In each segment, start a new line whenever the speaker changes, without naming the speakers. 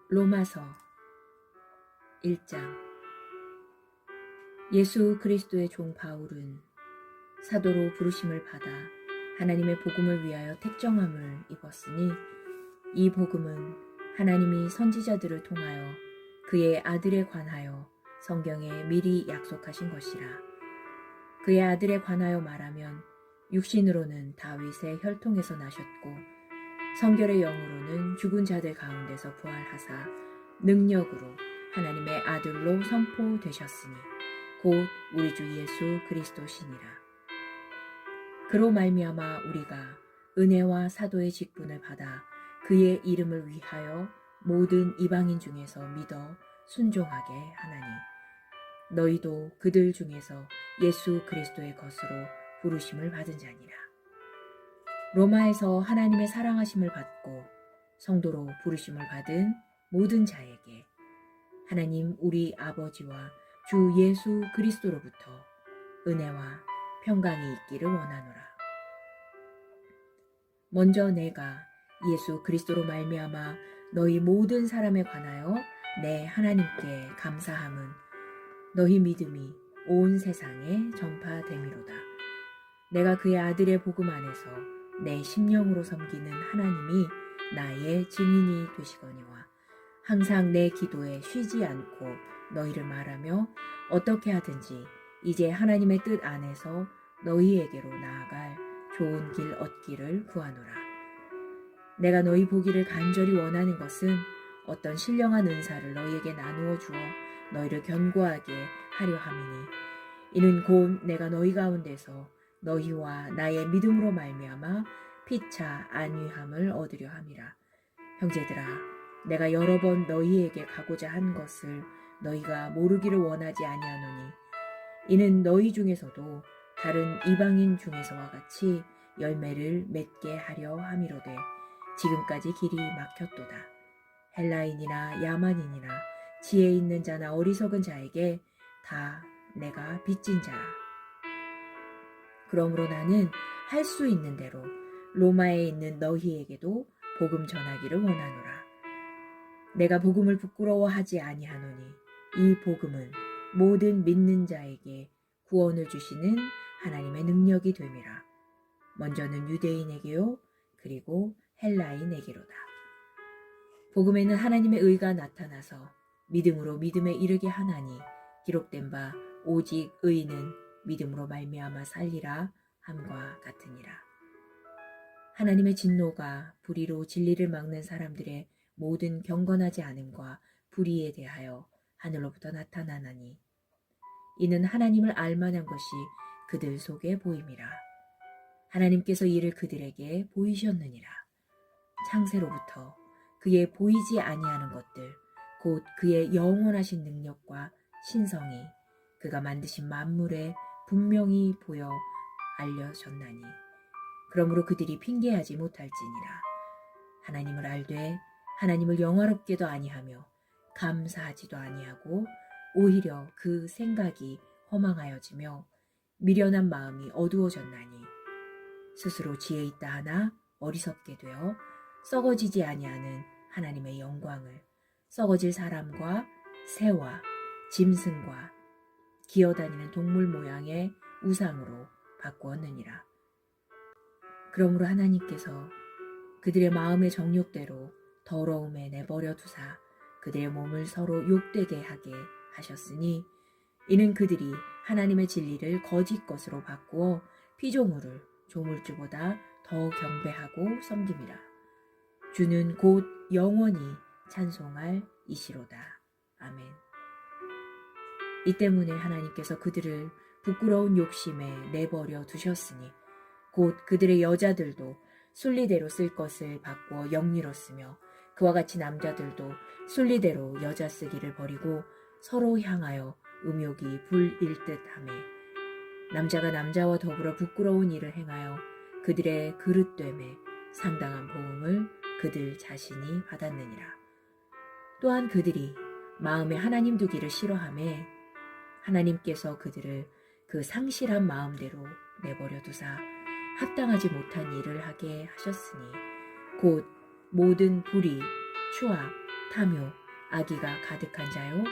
로마서 1장. 예수 그리스도의 종 바울은 사도로 부르심을 받아 하나님의 복음을 위하여 택정함을 입었으니, 이 복음은 하나님이 선지자들을 통하여 그의 아들에 관하여 성경에 미리 약속하신 것이라. 그의 아들에 관하여 말하면 육신으로는 다윗의 혈통에서 나셨고 성결의 영으로는 죽은 자들 가운데서 부활하사 능력으로 하나님의 아들로 선포되셨으니 곧 우리 주 예수 그리스도시니라. 그로 말미암아 우리가 은혜와 사도의 직분을 받아 그의 이름을 위하여 모든 이방인 중에서 믿어 순종하게 하나니, 너희도 그들 중에서 예수 그리스도의 것으로 부르심을 받은 자니라. 로마에서 하나님의 사랑하심을 받고 성도로 부르심을 받은 모든 자에게 하나님 우리 아버지와 주 예수 그리스도로부터 은혜와 평강이 있기를 원하노라. 먼저 내가 예수 그리스도로 말미암아 너희 모든 사람에 관하여 내 하나님께 감사함은 너희 믿음이 온 세상에 전파됨이로다. 내가 그의 아들의 복음 안에서 내 심령으로 섬기는 하나님이 나의 증인이 되시거니와, 항상 내 기도에 쉬지 않고 너희를 말하며 어떻게 하든지 이제 하나님의 뜻 안에서 너희에게로 나아갈 좋은 길 얻기를 구하노라. 내가 너희 보기를 간절히 원하는 것은 어떤 신령한 은사를 너희에게 나누어 주어 너희를 견고하게 하려 함이니, 이는 곧 내가 너희 가운데서 너희와 나의 믿음으로 말미암아 피차 안위함을 얻으려 함이라. 형제들아, 내가 여러 번 너희에게 가고자 한 것을 너희가 모르기를 원하지 아니하노니, 이는 너희 중에서도 다른 이방인 중에서와 같이 열매를 맺게 하려 함이로되 지금까지 길이 막혔도다. 헬라인이나 야만인이나 지혜 있는 자나 어리석은 자에게 다 내가 빚진 자라. 그러므로 나는 할 수 있는 대로 로마에 있는 너희에게도 복음 전하기를 원하노라. 내가 복음을 부끄러워하지 아니하노니 이 복음은 모든 믿는 자에게 구원을 주시는 하나님의 능력이 됨이라. 먼저는 유대인에게요, 그리고 헬라인에게로다. 복음에는 하나님의 의가 나타나서 믿음으로 믿음에 이르게 하나니, 기록된 바 오직 의인은 믿음으로 말미암아 살리라 함과 같으니라. 하나님의 진노가 불의로 진리를 막는 사람들의 모든 경건하지 않음과 불의에 대하여 하늘로부터 나타나나니, 이는 하나님을 알만한 것이 그들 속에 보임이라. 하나님께서 이를 그들에게 보이셨느니라. 창세로부터 그의 보이지 아니하는 것들, 곧 그의 영원하신 능력과 신성이 그가 만드신 만물에 분명히 보여 알려졌나니, 그러므로 그들이 핑계하지 못할지니라. 하나님을 알되 하나님을 영화롭게도 아니하며 감사하지도 아니하고 오히려 그 생각이 허망하여지며 미련한 마음이 어두워졌나니, 스스로 지혜 있다 하나 어리석게 되어 썩어지지 아니하는 하나님의 영광을 썩어질 사람과 새와 짐승과 기어다니는 동물 모양의 우상으로 바꾸었느니라. 그러므로 하나님께서 그들의 마음의 정욕대로 더러움에 내버려 두사 그들의 몸을 서로 욕되게 하게 하셨으니, 이는 그들이 하나님의 진리를 거짓 것으로 바꾸어 피조물을 조물주보다 더 경배하고 섬김이라. 주는 곧 영원히 찬송할 이시로다. 아멘. 이 때문에 하나님께서 그들을 부끄러운 욕심에 내버려 두셨으니, 곧 그들의 여자들도 순리대로 쓸 것을 바꾸어 영리로 쓰며, 그와 같이 남자들도 순리대로 여자 쓰기를 버리고 서로 향하여 음욕이 불일 듯하며, 남자가 남자와 더불어 부끄러운 일을 행하여 그들의 그릇됨에 상당한 보응을 그들 자신이 받았느니라. 또한 그들이 마음에 하나님 두기를 싫어하매 하나님께서 그들을 그 상실한 마음대로 내버려 두사 합당하지 못한 일을 하게 하셨으니, 곧 모든 불의, 추악, 탐욕, 악의가 가득한 자요.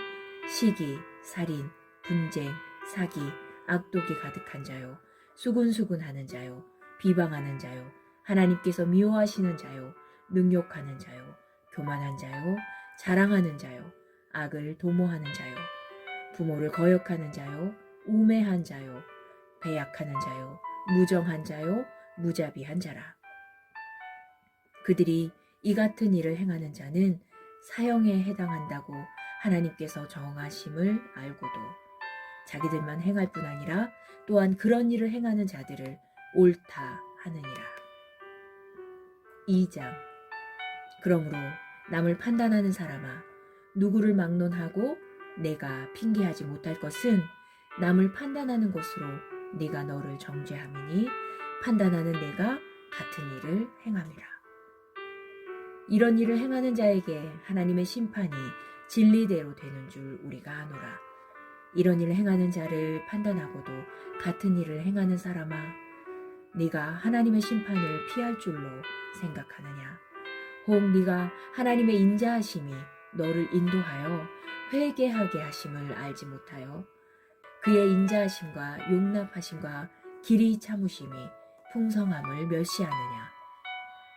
시기, 살인, 분쟁, 사기, 악독이 가득한 자요. 수군수군하는 자요. 비방하는 자요. 하나님께서 미워하시는 자요. 능욕하는 자요. 교만한 자요. 자랑하는 자요. 악을 도모하는 자요. 부모를 거역하는 자요. 우매한 자요. 배약하는 자요. 무정한 자요. 무자비한 자라. 그들이 이 같은 일을 행하는 자는 사형에 해당한다고 하나님께서 정하심을 알고도 자기들만 행할 뿐 아니라 또한 그런 일을 행하는 자들을 옳다 하느니라. 2장. 그러므로 남을 판단하는 사람아, 누구를 막론하고 내가 핑계하지 못할 것은 남을 판단하는 것으로 네가 너를 정죄함이니 판단하는 내가 같은 일을 행함이라. 이런 일을 행하는 자에게 하나님의 심판이 진리대로 되는 줄 우리가 아노라. 이런 일을 행하는 자를 판단하고도 같은 일을 행하는 사람아, 네가 하나님의 심판을 피할 줄로 생각하느냐? 혹 네가 하나님의 인자하심이 너를 인도하여 회개하게 하심을 알지 못하여 그의 인자하심과 용납하심과 길이 참으심이 풍성함을 멸시하느냐?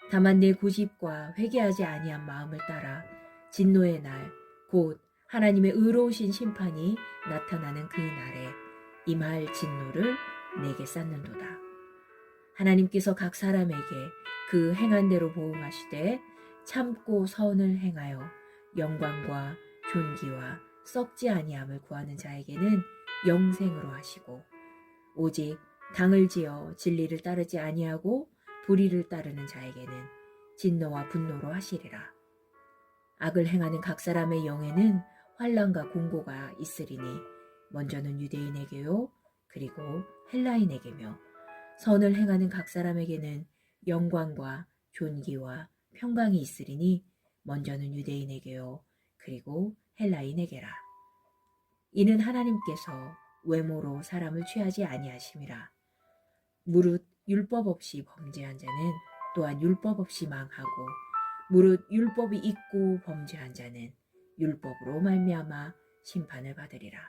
다만 내 고집과 회개하지 아니한 마음을 따라 진노의 날, 곧 하나님의 의로우신 심판이 나타나는 그 날에 임할 진노를 내게 쌓는도다. 하나님께서 각 사람에게 그 행한 대로 보응하시되 참고 선을 행하여 영광과 존귀와 썩지 아니함을 구하는 자에게는 영생으로 하시고, 오직 당을 지어 진리를 따르지 아니하고 불의를 따르는 자에게는 진노와 분노로 하시리라. 악을 행하는 각 사람의 영에는 환난과 공고가 있으리니 먼저는 유대인에게요, 그리고 헬라인에게며, 선을 행하는 각 사람에게는 영광과 존귀와 평강이 있으리니 먼저는 유대인에게요, 그리고 헬라인에게라. 이는 하나님께서 외모로 사람을 취하지 아니하심이라. 무릇 율법 없이 범죄한 자는 또한 율법 없이 망하고, 무릇 율법이 있고 범죄한 자는 율법으로 말미암아 심판을 받으리라.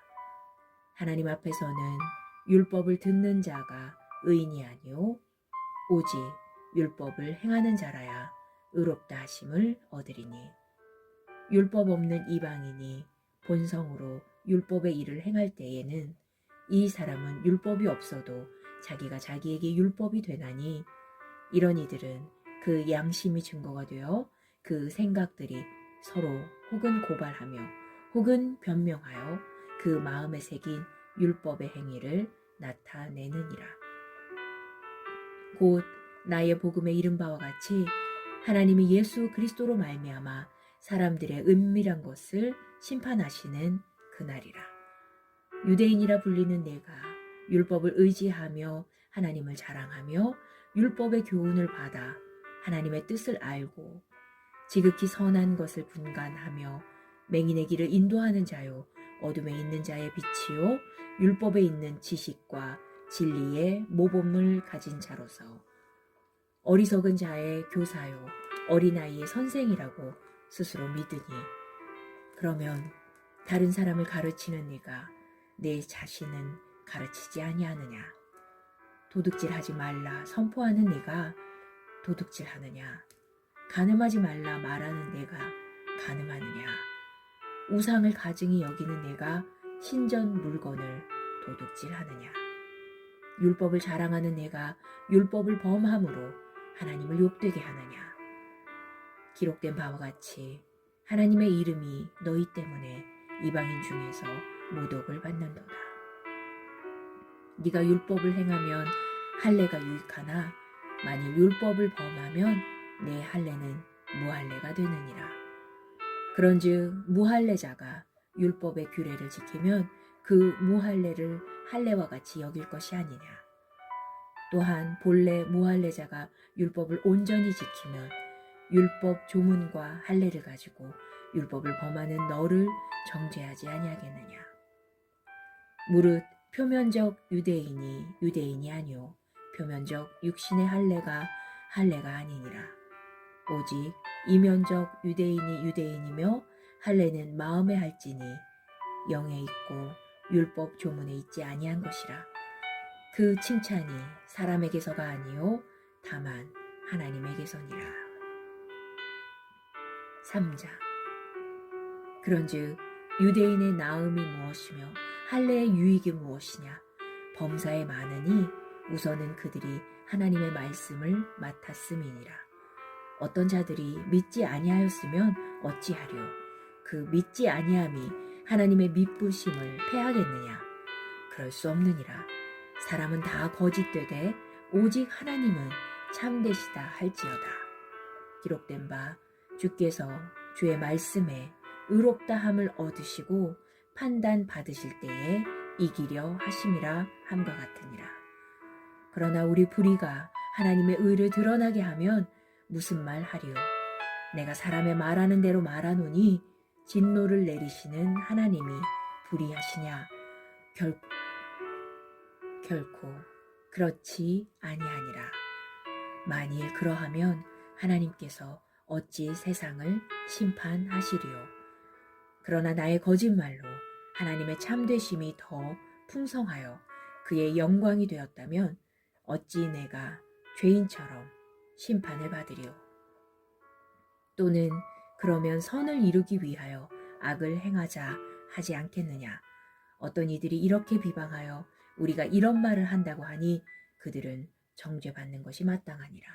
하나님 앞에서는 율법을 듣는 자가 의인이 아니요 오직 율법을 행하는 자라야 의롭다 하심을 얻으리니, 율법 없는 이방인이 본성으로 율법의 일을 행할 때에는 이 사람은 율법이 없어도 자기가 자기에게 율법이 되나니, 이런 이들은 그 양심이 증거가 되어 그 생각들이 서로 혹은 고발하며 혹은 변명하여 그 마음에 새긴 율법의 행위를 나타내느니라. 곧 나의 복음에 이른 바와 같이 하나님이 예수 그리스도로 말미암아 사람들의 은밀한 것을 심판하시는 그날이라. 유대인이라 불리는 내가 율법을 의지하며 하나님을 자랑하며 율법의 교훈을 받아 하나님의 뜻을 알고 지극히 선한 것을 분간하며 맹인의 길을 인도하는 자요, 어둠에 있는 자의 빛이요, 율법에 있는 지식과 진리의 모범을 가진 자로서 어리석은 자의 교사요, 어린아이의 선생이라고 스스로 믿으니, 그러면 다른 사람을 가르치는 네가 내 자신은 가르치지 아니하느냐? 도둑질하지 말라 선포하는 네가 도둑질하느냐? 간음하지 말라 말하는 네가 간음하느냐? 우상을 가증히 여기는 네가 신전 물건을 도둑질하느냐? 율법을 자랑하는 네가 율법을 범함으로 하나님을 욕되게 하느냐? 기록된 바와 같이 하나님의 이름이 너희 때문에 이방인 중에서 모독을 받는도다. 네가 율법을 행하면 할례가 유익하나 만일 율법을 범하면 내 할례는 무할례가 되느니라. 그런즉 무할례자가 율법의 규례를 지키면 그 무할례를 할례와 같이 여길 것이 아니냐. 또한 본래 무할례자가 율법을 온전히 지키면 율법 조문과 할례를 가지고 율법을 범하는 너를 정죄하지 아니하겠느냐. 무릇 표면적 유대인이 유대인이 아니요 표면적 육신의 할례가 할례가 아니니라. 오직 이면적 유대인이 유대인이며 할례는 마음에 할지니 영에 있고 율법 조문에 있지 아니한 것이라. 그 칭찬이 사람에게서가 아니요 다만 하나님에게서니라. 3장. 그런즉 유대인의 나음이 무엇이며 할례의 유익이 무엇이냐. 범사에 많으니 우선은 그들이 하나님의 말씀을 맡았음이니라. 어떤 자들이 믿지 아니하였으면 어찌하려. 그 믿지 아니함이 하나님의 미쁘심을 패하겠느냐. 그럴 수 없느니라. 사람은 다 거짓되되 오직 하나님은 참되시다 할지어다. 기록된 바 주께서 주의 말씀에 의롭다함을 얻으시고 판단 받으실 때에 이기려 하심이라 함과 같으니라. 그러나 우리 불의가 하나님의 의를 드러나게 하면 무슨 말 하리요. 내가 사람의 말하는 대로 말하노니 진노를 내리시는 하나님이 불의하시냐. 결코 그렇지 아니하니라. 만일 그러하면 하나님께서 어찌 세상을 심판하시리요. 그러나 나의 거짓말로 하나님의 참되심이 더 풍성하여 그의 영광이 되었다면 어찌 내가 죄인처럼 심판을 받으리요. 또는 그러면 선을 이루기 위하여 악을 행하자 하지 않겠느냐. 어떤 이들이 이렇게 비방하여 우리가 이런 말을 한다고 하니 그들은 정죄받는 것이 마땅하니라.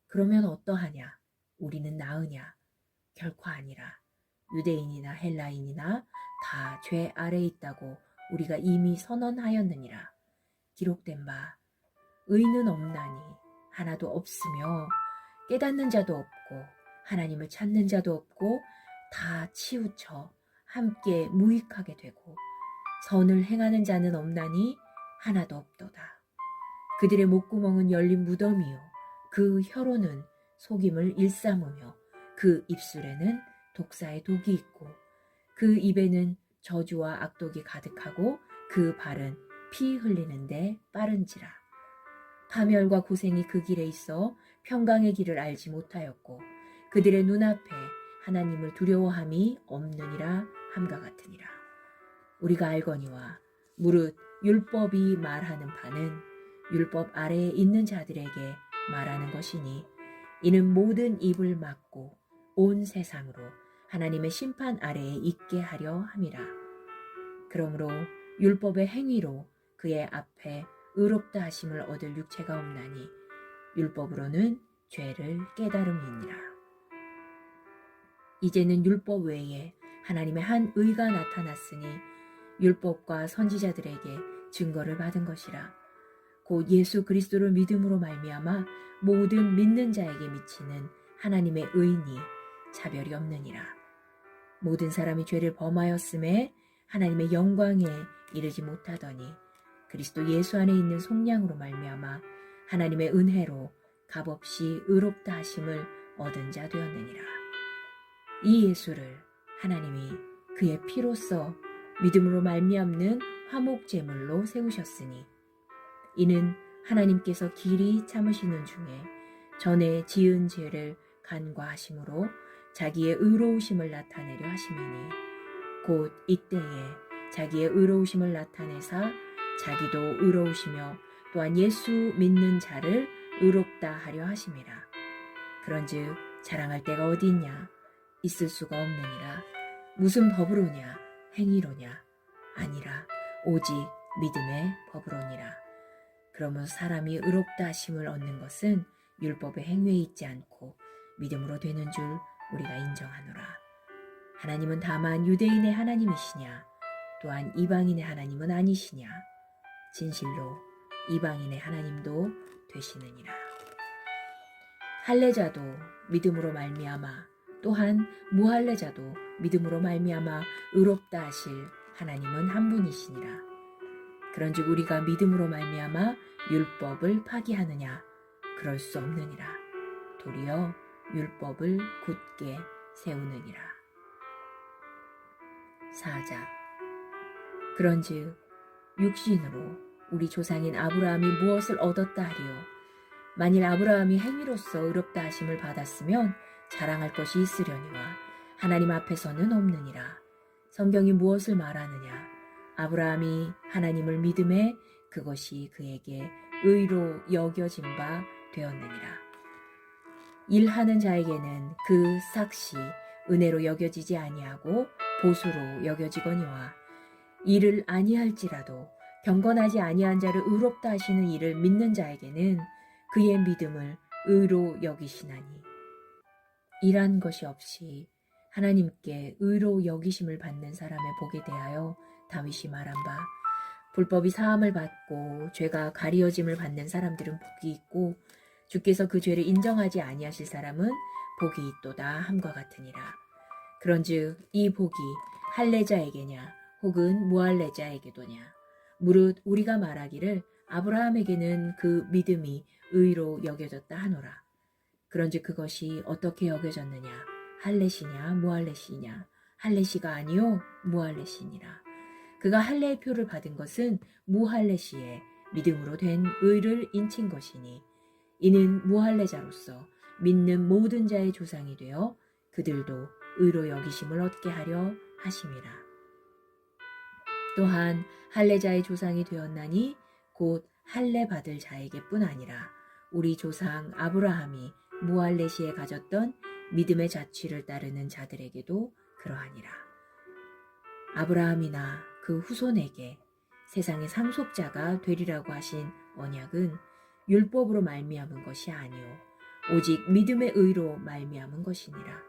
그러면 어떠하냐? 우리는 나으냐? 결코 아니라. 유대인이나 헬라인이나 다 죄 아래에 있다고 우리가 이미 선언하였느니라. 기록된 바 의는 없나니 하나도 없으며 깨닫는 자도 없고 하나님을 찾는 자도 없고 다 치우쳐 함께 무익하게 되고 선을 행하는 자는 없나니 하나도 없도다. 그들의 목구멍은 열린 무덤이요 그 혀로는 속임을 일삼으며 그 입술에는 독사의 독이 있고 그 입에는 저주와 악독이 가득하고 그 발은 피 흘리는데 빠른지라. 파멸과 고생이 그 길에 있어 평강의 길을 알지 못하였고 그들의 눈앞에 하나님을 두려워함이 없느니라 함과 같으니라. 우리가 알거니와 무릇 율법이 말하는 바는 율법 아래에 있는 자들에게 말하는 것이니 이는 모든 입을 막고 온 세상으로 하나님의 심판 아래에 있게 하려 함이라. 그러므로 율법의 행위로 그의 앞에 의롭다 하심을 얻을 육체가 없나니 율법으로는 죄를 깨달음이니라. 이제는 율법 외에 하나님의 한 의가 나타났으니 율법과 선지자들에게 증거를 받은 것이라. 곧 예수 그리스도를 믿음으로 말미암아 모든 믿는 자에게 미치는 하나님의 의니 차별이 없느니라. 모든 사람이 죄를 범하였음에 하나님의 영광에 이르지 못하더니 그리스도 예수 안에 있는 속량으로 말미암아 하나님의 은혜로 값없이 의롭다 하심을 얻은 자 되었느니라. 이 예수를 하나님이 그의 피로써 믿음으로 말미암는 화목 제물로 세우셨으니 이는 하나님께서 길이 참으시는 중에 전에 지은 죄를 간과하심으로 자기의 의로우심을 나타내려 하심이니 곧 이때에 자기의 의로우심을 나타내사 자기도 의로우시며 또한 예수 믿는 자를 의롭다 하려 하심이라. 그런즉 자랑할 데가 어디 있냐? 있을 수가 없느니라. 무슨 법으로냐? 행위로냐? 아니라 오직 믿음의 법으로니라. 그러므로 사람이 의롭다 하심을 얻는 것은 율법의 행위에 있지 않고 믿음으로 되는 줄 우리가 인정하노라. 하나님은 다만 유대인의 하나님이시냐? 또한 이방인의 하나님은 아니시냐? 진실로 이방인의 하나님도 되시느니라. 할례자도 믿음으로 말미암아 또한 무할례자도 믿음으로 말미암아 의롭다 하실 하나님은 한 분이시니라. 그런즉 우리가 믿음으로 말미암아 율법을 파기하느냐? 그럴 수 없느니라. 도리어 율법을 굳게 세우느니라. 4장. 그런즉 육신으로 우리 조상인 아브라함이 무엇을 얻었다 하리요? 만일 아브라함이 행위로서 의롭다 하심을 받았으면 자랑할 것이 있으려니와 하나님 앞에서는 없느니라. 성경이 무엇을 말하느냐? 아브라함이 하나님을 믿음에 그것이 그에게 의로 여겨진 바 되었느니라. 일하는 자에게는 그 삭시 은혜로 여겨지지 아니하고 보수로 여겨지거니와 일을 아니할지라도 경건하지 아니한 자를 의롭다 하시는 이를 믿는 자에게는 그의 믿음을 의로 여기시나니 일한 것이 없이 하나님께 의로 여기심을 받는 사람의 복에 대하여 다윗이 말한 바 불법이 사함을 받고 죄가 가리어짐을 받는 사람들은 복이 있고 주께서 그 죄를 인정하지 아니하실 사람은 복이 있도다 함과 같으니라. 그런즉 이 복이 할례자에게냐 혹은 무할례자에게도냐 무릇 우리가 말하기를 아브라함에게는 그 믿음이 의로 여겨졌다 하노라. 그런즉 그것이 어떻게 여겨졌느냐 할례시냐 무할례시냐 할례시가 아니요 무할례시니라. 그가 할례의 표를 받은 것은 무할례시에 믿음으로 된 의를 인친 것이니 이는 무할례자로서 믿는 모든 자의 조상이 되어 그들도 의로 여기심을 얻게 하려 하심이라. 또한 할례자의 조상이 되었나니 곧 할례 받을 자에게뿐 아니라 우리 조상 아브라함이 무할례시에 가졌던 믿음의 자취를 따르는 자들에게도 그러하니라. 아브라함이나 그 후손에게 세상의 상속자가 되리라고 하신 언약은 율법으로 말미암은 것이 아니요 오직 믿음의 의로 말미암은 것이니라.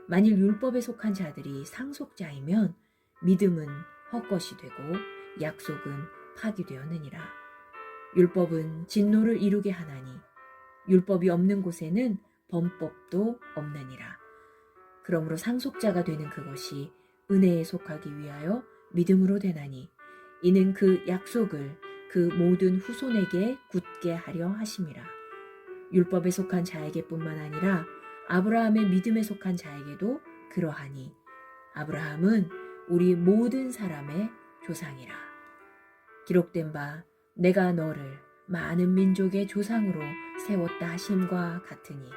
만일 율법에 속한 자들이 상속자이면 믿음은 헛것이 되고 약속은 파기되었느니라. 율법은 진노를 이루게 하나니 율법이 없는 곳에는 범법도 없느니라. 그러므로 상속자가 되는 그것이 은혜에 속하기 위하여 믿음으로 되나니 이는 그 약속을 그 모든 후손에게 굳게 하려 하심이라. 율법에 속한 자에게뿐만 아니라 아브라함의 믿음에 속한 자에게도 그러하니 아브라함은 우리 모든 사람의 조상이라. 기록된 바 내가 너를 많은 민족의 조상으로 세웠다 하심과 같으니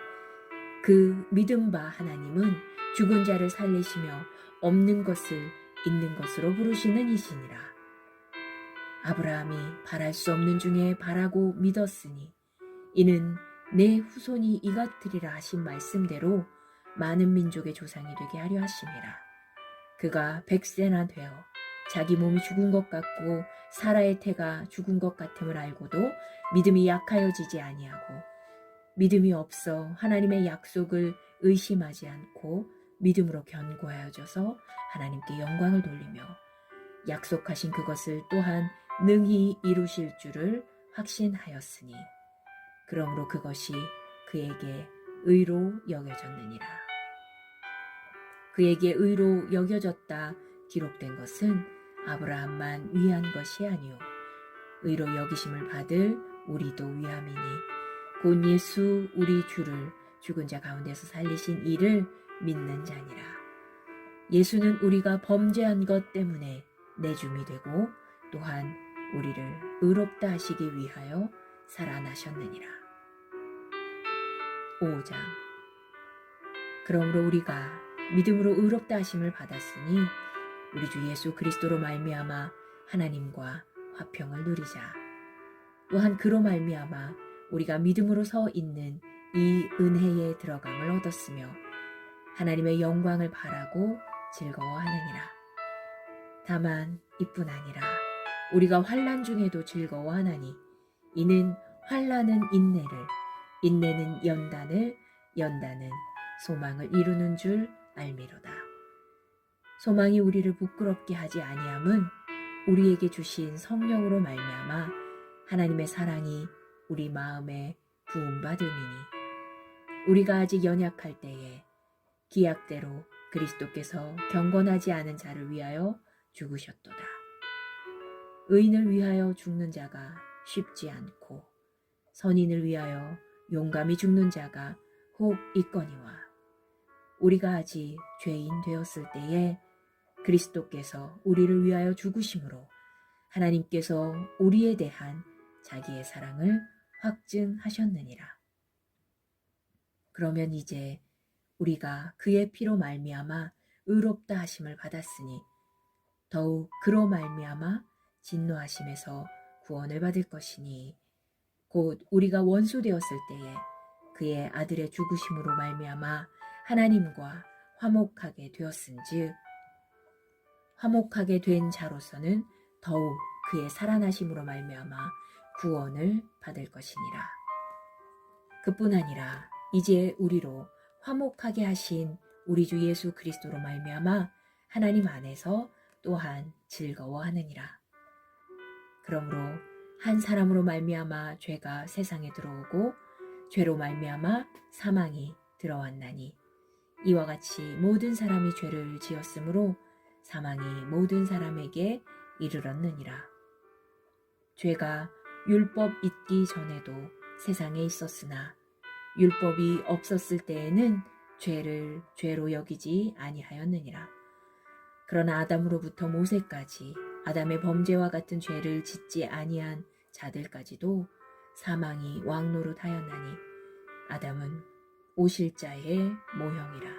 그 믿음 바 하나님은 죽은 자를 살리시며 없는 것을 있는 것으로 부르시는 이시니라. 아브라함이 바랄 수 없는 중에 바라고 믿었으니 이는 내 후손이 이같으리라 하신 말씀대로 많은 민족의 조상이 되게 하려 하심이라. 그가 100세나 되어 자기 몸이 죽은 것 같고 사라의 태가 죽은 것 같음을 알고도 믿음이 약하여지지 아니하고 믿음이 없어 하나님의 약속을 의심하지 않고 믿음으로 견고하여져서 하나님께 영광을 돌리며 약속하신 그것을 또한 능히 이루실 줄을 확신하였으니 그러므로 그것이 그에게 의로 여겨졌느니라. 그에게 의로 여겨졌다 기록된 것은 아브라함만 위한 것이 아니요 의로 여기심을 받을 우리도 위함이니 곧 예수 우리 주를 죽은 자 가운데서 살리신 이를 믿는 자니라. 예수는 우리가 범죄한 것 때문에 내줌이 되고 또한 우리를 의롭다 하시기 위하여 살아나셨느니라. 5장. 그러므로 우리가 믿음으로 의롭다 하심을 받았으니 우리 주 예수 그리스도로 말미암아 하나님과 화평을 누리자. 또한 그로 말미암아 우리가 믿음으로 서 있는 이 은혜에 들어감을 얻었으며 하나님의 영광을 바라고 즐거워하느니라. 다만 이뿐 아니라 우리가 환난 중에도 즐거워하나니 이는 환난은 인내를, 인내는 연단을, 연단은 소망을 이루는 줄 알미로다. 소망이 우리를 부끄럽게 하지 아니함은 우리에게 주신 성령으로 말미암아 하나님의 사랑이 우리 마음에 부음받음이니 우리가 아직 연약할 때에 기약대로 그리스도께서 경건하지 않은 자를 위하여 죽으셨도다. 의인을 위하여 죽는 자가 쉽지 않고 선인을 위하여 용감히 죽는 자가 혹 있거니와 우리가 아직 죄인 되었을 때에 그리스도께서 우리를 위하여 죽으심으로 하나님께서 우리에 대한 자기의 사랑을 확증하셨느니라. 그러면 이제 우리가 그의 피로 말미암아 의롭다 하심을 받았으니 더욱 그로 말미암아 진노하심에서 구원을 받을 것이니 곧 우리가 원수 되었을 때에 그의 아들의 죽으심으로 말미암아 하나님과 화목하게 되었은즉 화목하게 된 자로서는 더욱 그의 살아나심으로 말미암아 구원을 받을 것이니라. 그뿐 아니라 이제 우리로 화목하게 하신 우리 주 예수 그리스도로 말미암아 하나님 안에서 또한 즐거워하느니라. 그러므로 한 사람으로 말미암아 죄가 세상에 들어오고 죄로 말미암아 사망이 들어왔나니 이와 같이 모든 사람이 죄를 지었으므로 사망이 모든 사람에게 이르렀느니라. 죄가 율법 있기 전에도 세상에 있었으나 율법이 없었을 때에는 죄를 죄로 여기지 아니하였느니라. 그러나 아담으로부터 모세까지 아담의 범죄와 같은 죄를 짓지 아니한 자들까지도 사망이 왕노릇하였나니 아담은 오실자의 모형이라.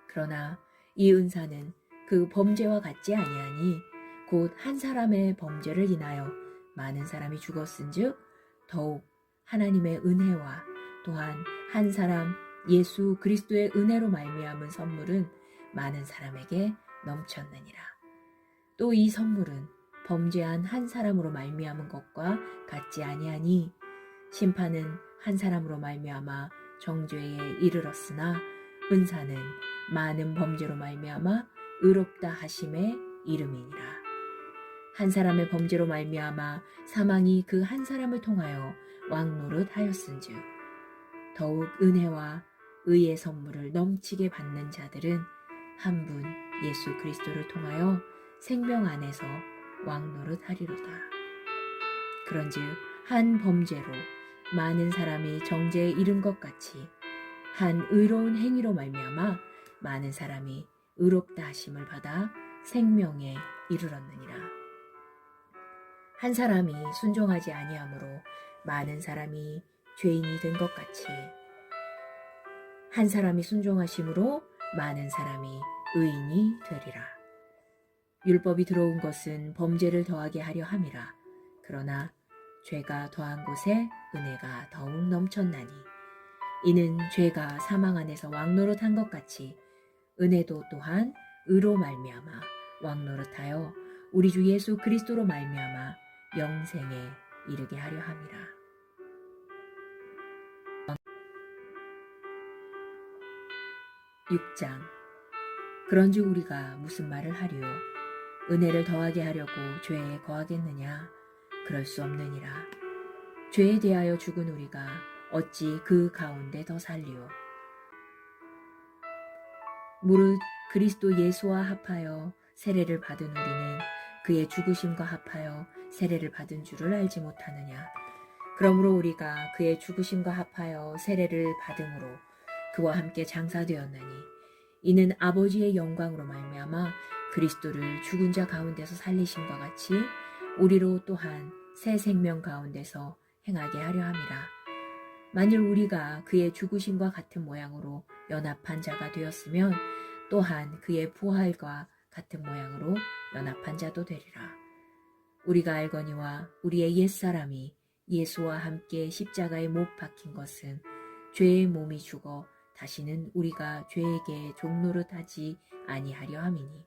그러나 이 은사는 그 범죄와 같지 아니하니 곧 한 사람의 범죄를 인하여 많은 사람이 죽었은즉 더욱 하나님의 은혜와 또한 한 사람 예수 그리스도의 은혜로 말미암은 선물은 많은 사람에게 넘쳤느니라. 또 이 선물은 범죄한 한 사람으로 말미암은 것과 같지 아니하니 심판은 한 사람으로 말미암아 정죄에 이르렀으나 은사는 많은 범죄로 말미암아 의롭다 하심에 이름이니라. 한 사람의 범죄로 말미암아 사망이 그 한 사람을 통하여 왕노릇하였은즉 더욱 은혜와 의의 선물을 넘치게 받는 자들은 한 분 예수 그리스도를 통하여 생명 안에서 왕노릇하리로다. 그런즉 한 범죄로 많은 사람이 정죄에 이른 것 같이 한 의로운 행위로 말미암아 많은 사람이 의롭다 하심을 받아 생명에 이르렀느니라. 한 사람이 순종하지 아니함으로 많은 사람이 죄인이 된 것 같이 한 사람이 순종하심으로 많은 사람이 의인이 되리라. 율법이 들어온 것은 범죄를 더하게 하려 함이라. 그러나 죄가 더한 곳에 은혜가 더욱 넘쳤나니 이는 죄가 사망 안에서 왕노릇한 것 같이 은혜도 또한 의로 말미암아 왕노릇하여 우리 주 예수 그리스도로 말미암아 영생에 이르게 하려 함이라. 6장. 그런즉 우리가 무슨 말을 하리요? 은혜를 더하게 하려고 죄에 거하겠느냐? 그럴 수 없느니라. 죄에 대하여 죽은 우리가 어찌 그 가운데 더 살리요? 무릇 그리스도 예수와 합하여 세례를 받은 우리는 그의 죽으심과 합하여 세례를 받은 줄을 알지 못하느냐? 그러므로 우리가 그의 죽으심과 합하여 세례를 받음으로 그와 함께 장사되었나니 이는 아버지의 영광으로 말미암아 그리스도를 죽은 자 가운데서 살리심과 같이 우리로 또한 새 생명 가운데서 행하게 하려 함이라. 만일 우리가 그의 죽으심과 같은 모양으로 연합한 자가 되었으면 또한 그의 부활과 같은 모양으로 연합한 자도 되리라. 우리가 알거니와 우리의 옛사람이 예수와 함께 십자가에 못 박힌 것은 죄의 몸이 죽어 다시는 우리가 죄에게 종노릇하지 아니하려 함이니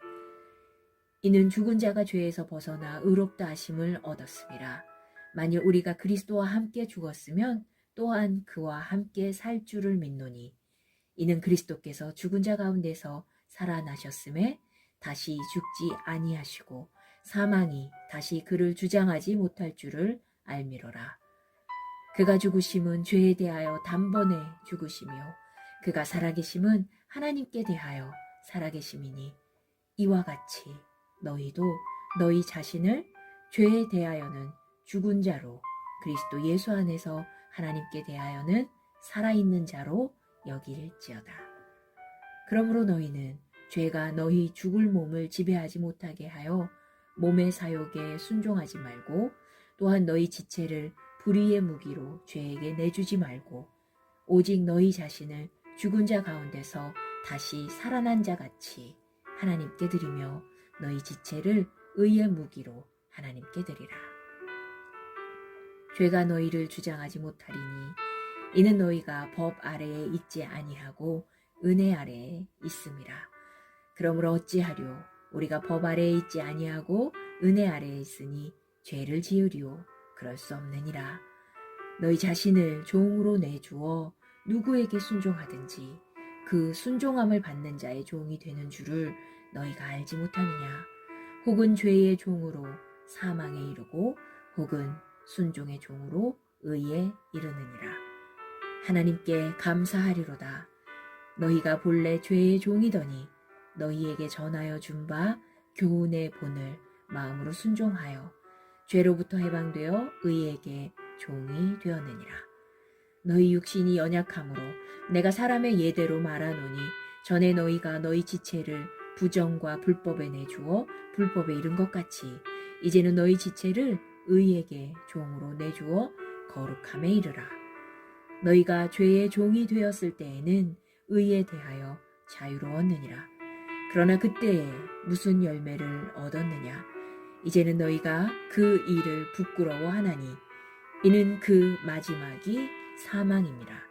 이는 죽은 자가 죄에서 벗어나 의롭다 하심을 얻었음이라. 만일 우리가 그리스도와 함께 죽었으면 또한 그와 함께 살 줄을 믿노니 이는 그리스도께서 죽은 자 가운데서 살아나셨음에 다시 죽지 아니하시고 사망이 다시 그를 주장하지 못할 줄을 알미로라. 그가 죽으심은 죄에 대하여 단번에 죽으시며 그가 살아계심은 하나님께 대하여 살아계심이니 이와 같이 너희도 너희 자신을 죄에 대하여는 죽은 자로 그리스도 예수 안에서 하나님께 대하여는 살아있는 자로 여길지어다. 그러므로 너희는 죄가 너희 죽을 몸을 지배하지 못하게 하여 몸의 사욕에 순종하지 말고 또한 너희 지체를 불의의 무기로 죄에게 내주지 말고 오직 너희 자신을 죽은 자 가운데서 다시 살아난 자 같이 하나님께 드리며 너희 지체를 의의 무기로 하나님께 드리라. 죄가 너희를 주장하지 못하리니 이는 너희가 법 아래에 있지 아니하고 은혜 아래에 있음이라. 그러므로 어찌하려 우리가 법 아래에 있지 아니하고 은혜 아래에 있으니 죄를 지으리오. 그럴 수 없느니라. 너희 자신을 종으로 내주어 누구에게 순종하든지 그 순종함을 받는 자의 종이 되는 줄을 너희가 알지 못하느냐. 혹은 죄의 종으로 사망에 이르고 혹은 순종의 종으로 의에 이르느니라. 하나님께 감사하리로다. 너희가 본래 죄의 종이더니 너희에게 전하여 준 바 교훈의 본을 마음으로 순종하여 죄로부터 해방되어 의에게 종이 되었느니라. 너희 육신이 연약함으로 내가 사람의 예대로 말하노니 전에 너희가 너희 지체를 부정과 불법에 내주어 불법에 이른 것 같이 이제는 너희 지체를 의에게 종으로 내주어 거룩함에 이르라. 너희가 죄의 종이 되었을 때에는 의에 대하여 자유로웠느니라. 그러나 그때에 무슨 열매를 얻었느냐. 이제는 너희가 그 일을 부끄러워하나니 이는 그 마지막이 사망입니다.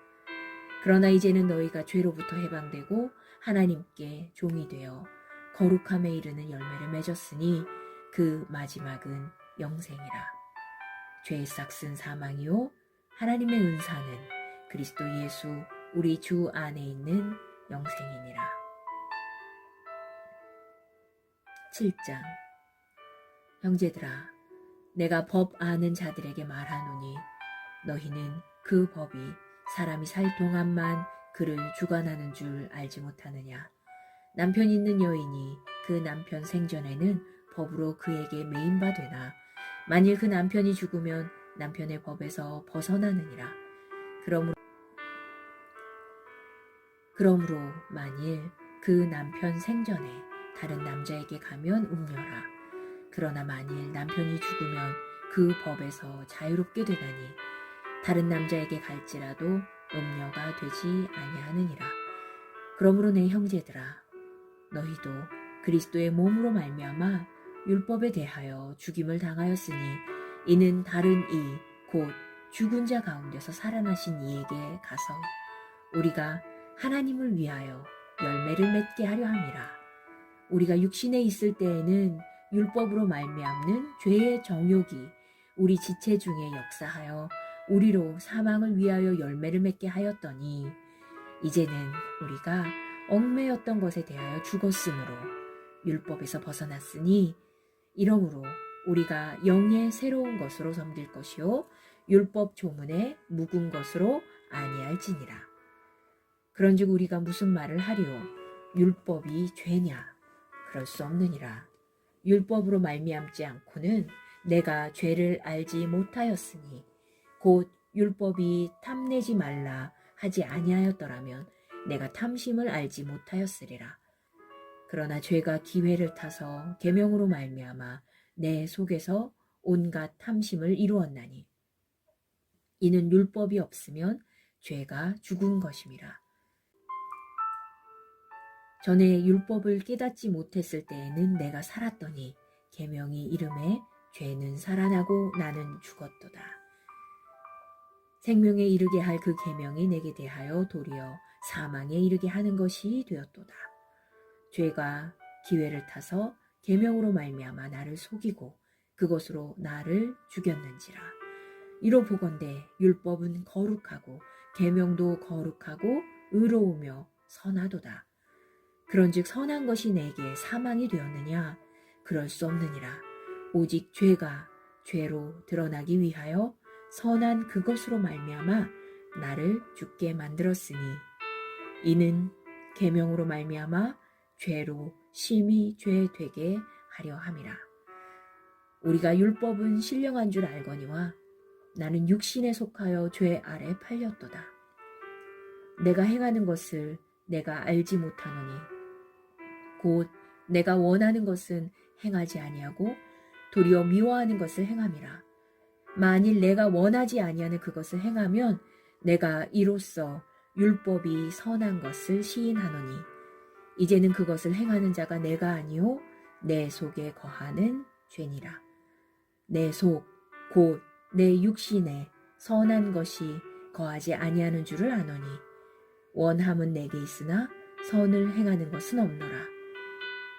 그러나 이제는 너희가 죄로부터 해방되고 하나님께 종이 되어 거룩함에 이르는 열매를 맺었으니 그 마지막은 영생이라. 죄의 싹은 사망이요 하나님의 은사는 그리스도 예수 우리 주 안에 있는 영생이니라. 7장. 형제들아, 내가 법 아는 자들에게 말하노니 너희는 그 법이 사람이 살 동안만 그를 주관하는 줄 알지 못하느냐. 남편 있는 여인이 그 남편 생전에는 법으로 그에게 매인바 되나 만일 그 남편이 죽으면 남편의 법에서 벗어나느니라. 그러므로 만일 그 남편 생전에 다른 남자에게 가면 음녀라. 그러나 만일 남편이 죽으면 그 법에서 자유롭게 되나니 다른 남자에게 갈지라도 음녀가 되지 아니하느니라. 그러므로 내 형제들아, 너희도 그리스도의 몸으로 말미암아 율법에 대하여 죽임을 당하였으니 이는 다른 이 곧 죽은 자 가운데서 살아나신 이에게 가서 우리가 하나님을 위하여 열매를 맺게 하려 함이라. 우리가 육신에 있을 때에는 율법으로 말미암는 죄의 정욕이 우리 지체 중에 역사하여 우리로 사망을 위하여 열매를 맺게 하였더니 이제는 우리가 얽매였던 것에 대하여 죽었으므로 율법에서 벗어났으니 이러므로 우리가 영의 새로운 것으로 섬길 것이요 율법 조문에 묵은 것으로 아니할지니라. 그런즉 우리가 무슨 말을 하리요? 율법이 죄냐? 그럴 수 없느니라. 율법으로 말미암지 않고는 내가 죄를 알지 못하였으니 곧 율법이 탐내지 말라 하지 아니하였더라면 내가 탐심을 알지 못하였으리라. 그러나 죄가 기회를 타서 계명으로 말미암아 내 속에서 온갖 탐심을 이루었나니 이는 율법이 없으면 죄가 죽은 것임이라. 전에 율법을 깨닫지 못했을 때에는 내가 살았더니 계명이 이름에 죄는 살아나고 나는 죽었도다. 생명에 이르게 할 그 계명이 내게 대하여 도리어 사망에 이르게 하는 것이 되었도다. 죄가 기회를 타서 계명으로 말미암아 나를 속이고 그것으로 나를 죽였는지라. 이로 보건대 율법은 거룩하고 계명도 거룩하고 의로우며 선하도다. 그런즉 선한 것이 내게 사망이 되었느냐? 그럴 수 없느니라. 오직 죄가 죄로 드러나기 위하여 선한 그것으로 말미암아 나를 죽게 만들었으니 이는 계명으로 말미암아 죄로 심히 죄 되게 하려 함이라. 우리가 율법은 신령한 줄 알거니와 나는 육신에 속하여 죄 아래 팔렸도다. 내가 행하는 것을 내가 알지 못하노니 곧 내가 원하는 것은 행하지 아니하고 도리어 미워하는 것을 행함이라. 만일 내가 원하지 아니하는 그것을 행하면 내가 이로써 율법이 선한 것을 시인하노니 이제는 그것을 행하는 자가 내가 아니요 내 속에 거하는 죄니라. 내 속 곧 내 육신에 선한 것이 거하지 아니하는 줄을 아노니 원함은 내게 있으나 선을 행하는 것은 없노라.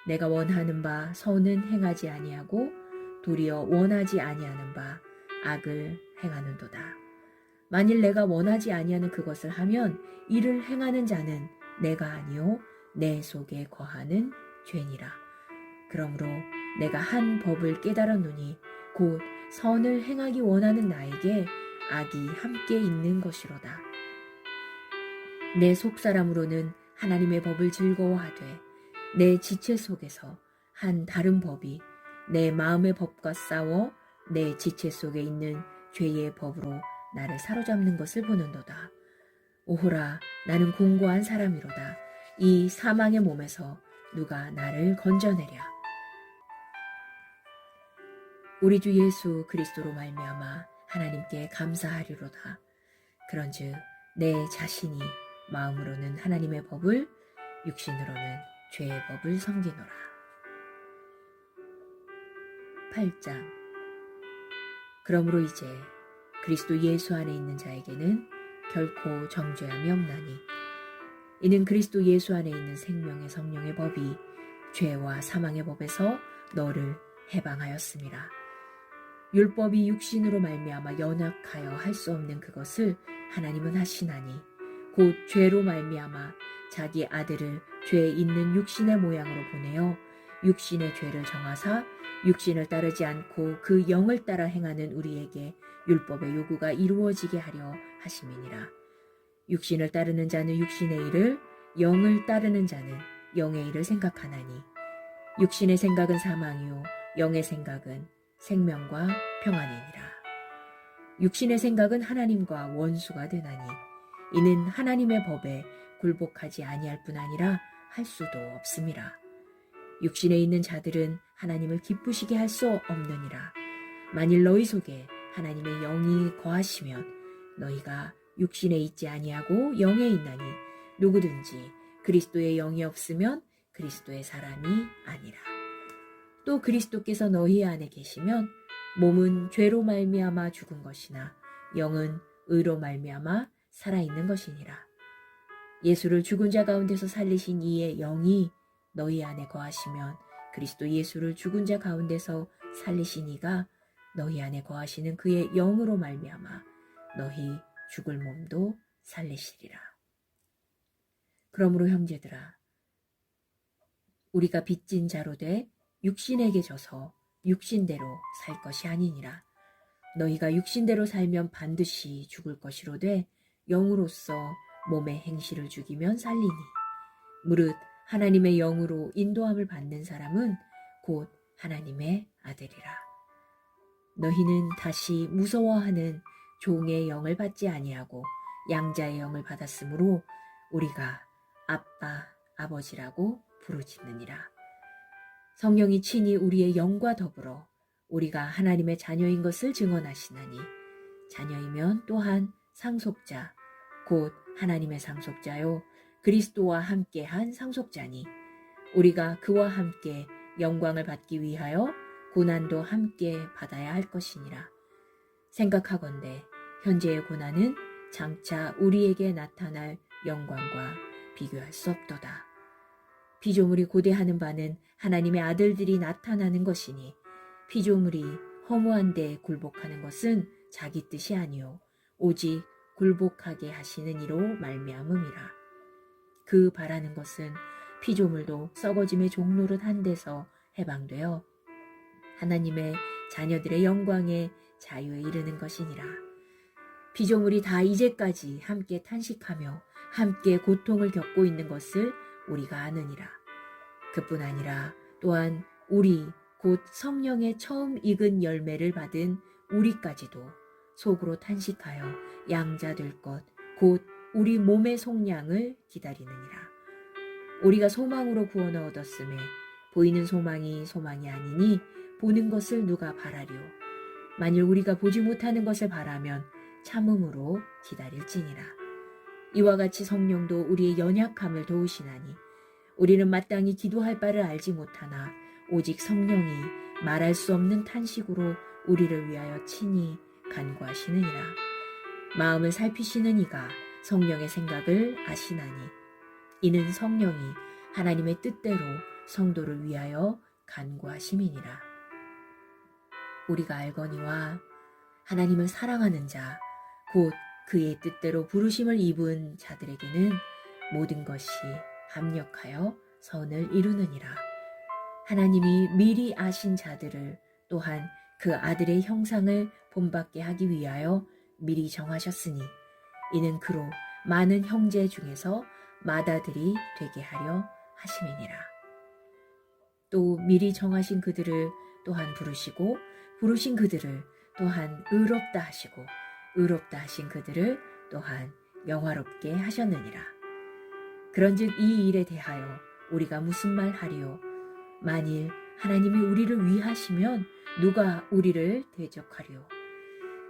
내가 원하는 바 선은 행하지 아니하고 도리어 원하지 아니하는 바 악을 행하는도다. 만일 내가 원하지 아니하는 그것을 하면 이를 행하는 자는 내가 아니요 내 속에 거하는 죄니라. 그러므로 내가 한 법을 깨달았노니 곧 선을 행하기 원하는 나에게 악이 함께 있는 것이로다. 내 속사람으로는 하나님의 법을 즐거워하되 내 지체 속에서 한 다른 법이 내 마음의 법과 싸워 내 지체 속에 있는 죄의 법으로 나를 사로잡는 것을 보는도다. 오호라, 나는 공고한 사람이로다. 이 사망의 몸에서 누가 나를 건져내랴. 우리 주 예수 그리스도로 말미암아 하나님께 감사하리로다. 그런즉 내 자신이 마음으로는 하나님의 법을, 육신으로는 죄의 법을 섬기노라. 8장. 그러므로 이제 그리스도 예수 안에 있는 자에게는 결코 정죄함이 없나니 이는 그리스도 예수 안에 있는 생명의 성령의 법이 죄와 사망의 법에서 너를 해방하였음이라. 율법이 육신으로 말미암아 연약하여 할 수 없는 그것을 하나님은 하시나니 곧 죄로 말미암아 자기 아들을 죄 있는 육신의 모양으로 보내어 육신의 죄를 정하사 육신을 따르지 않고 그 영을 따라 행하는 우리에게 율법의 요구가 이루어지게 하려 하심이니라. 육신을 따르는 자는 육신의 일을, 영을 따르는 자는 영의 일을 생각하나니 육신의 생각은 사망이요 영의 생각은 생명과 평안이니라. 육신의 생각은 하나님과 원수가 되나니 이는 하나님의 법에 굴복하지 아니할 뿐 아니라 할 수도 없음이라. 육신에 있는 자들은 하나님을 기쁘시게 할 수 없느니라. 만일 너희 속에 하나님의 영이 거하시면 너희가 육신에 있지 아니하고 영에 있나니 누구든지 그리스도의 영이 없으면 그리스도의 사람이 아니라. 또 그리스도께서 너희 안에 계시면 몸은 죄로 말미암아 죽은 것이나 영은 의로 말미암아 살아있는 것이니라. 예수를 죽은 자 가운데서 살리신 이의 영이 너희 안에 거하시면 그리스도 예수를 죽은 자 가운데서 살리신 이가 너희 안에 거하시는 그의 영으로 말미암아 너희 죽을 몸도 살리시리라. 그러므로 형제들아, 우리가 빚진 자로 돼 육신에게 져서 육신대로 살 것이 아니니라. 너희가 육신대로 살면 반드시 죽을 것이로되 영으로서 몸의 행실을 죽이면 살리니 무릇 하나님의 영으로 인도함을 받는 사람은 곧 하나님의 아들이라. 너희는 다시 무서워하는 종의 영을 받지 아니하고 양자의 영을 받았으므로 우리가 아빠, 아버지라고 부르짖느니라. 성령이 친히 우리의 영과 더불어 우리가 하나님의 자녀인 것을 증언하시나니 자녀이면 또한 상속자, 곧 하나님의 상속자요 그리스도와 함께한 상속자니 우리가 그와 함께 영광을 받기 위하여 고난도 함께 받아야 할 것이니라. 생각하건대 현재의 고난은 장차 우리에게 나타날 영광과 비교할 수 없도다. 피조물이 고대하는 바는 하나님의 아들들이 나타나는 것이니 피조물이 허무한 데 굴복하는 것은 자기 뜻이 아니요 오직 굴복하게 하시는 이로 말미암음이라. 그 바라는 것은 피조물도 썩어짐의 종노릇 한 데서 해방되어 하나님의 자녀들의 영광에 자유에 이르는 것이니라. 피조물이 다 이제까지 함께 탄식하며 함께 고통을 겪고 있는 것을 우리가 아느니라. 그뿐 아니라 또한 우리 곧 성령의 처음 익은 열매를 받은 우리까지도 속으로 탄식하여 양자 될 것 곧 우리 몸의 속량을 기다리느니라. 우리가 소망으로 구원을 얻었음에 보이는 소망이 소망이 아니니 보는 것을 누가 바라리요. 만일 우리가 보지 못하는 것을 바라면 참음으로 기다릴지니라. 이와 같이 성령도 우리의 연약함을 도우시나니 우리는 마땅히 기도할 바를 알지 못하나 오직 성령이 말할 수 없는 탄식으로 우리를 위하여 친히 간구하시느니라. 마음을 살피시는 이가 성령의 생각을 아시나니 이는 성령이 하나님의 뜻대로 성도를 위하여 간구하심이니라. 우리가 알거니와 하나님을 사랑하는 자, 곧 그의 뜻대로 부르심을 입은 자들에게는 모든 것이 합력하여 선을 이루느니라. 하나님이 미리 아신 자들을 또한 그 아들의 형상을 본받게 하기 위하여 미리 정하셨으니 이는 그로 많은 형제 중에서 맏아들이 되게 하려 하심이니라. 또 미리 정하신 그들을 또한 부르시고 부르신 그들을 또한 의롭다 하시고 의롭다 하신 그들을 또한 영화롭게 하셨느니라. 그런즉 이 일에 대하여 우리가 무슨 말 하리요? 만일 하나님이 우리를 위하시면 누가 우리를 대적하리요?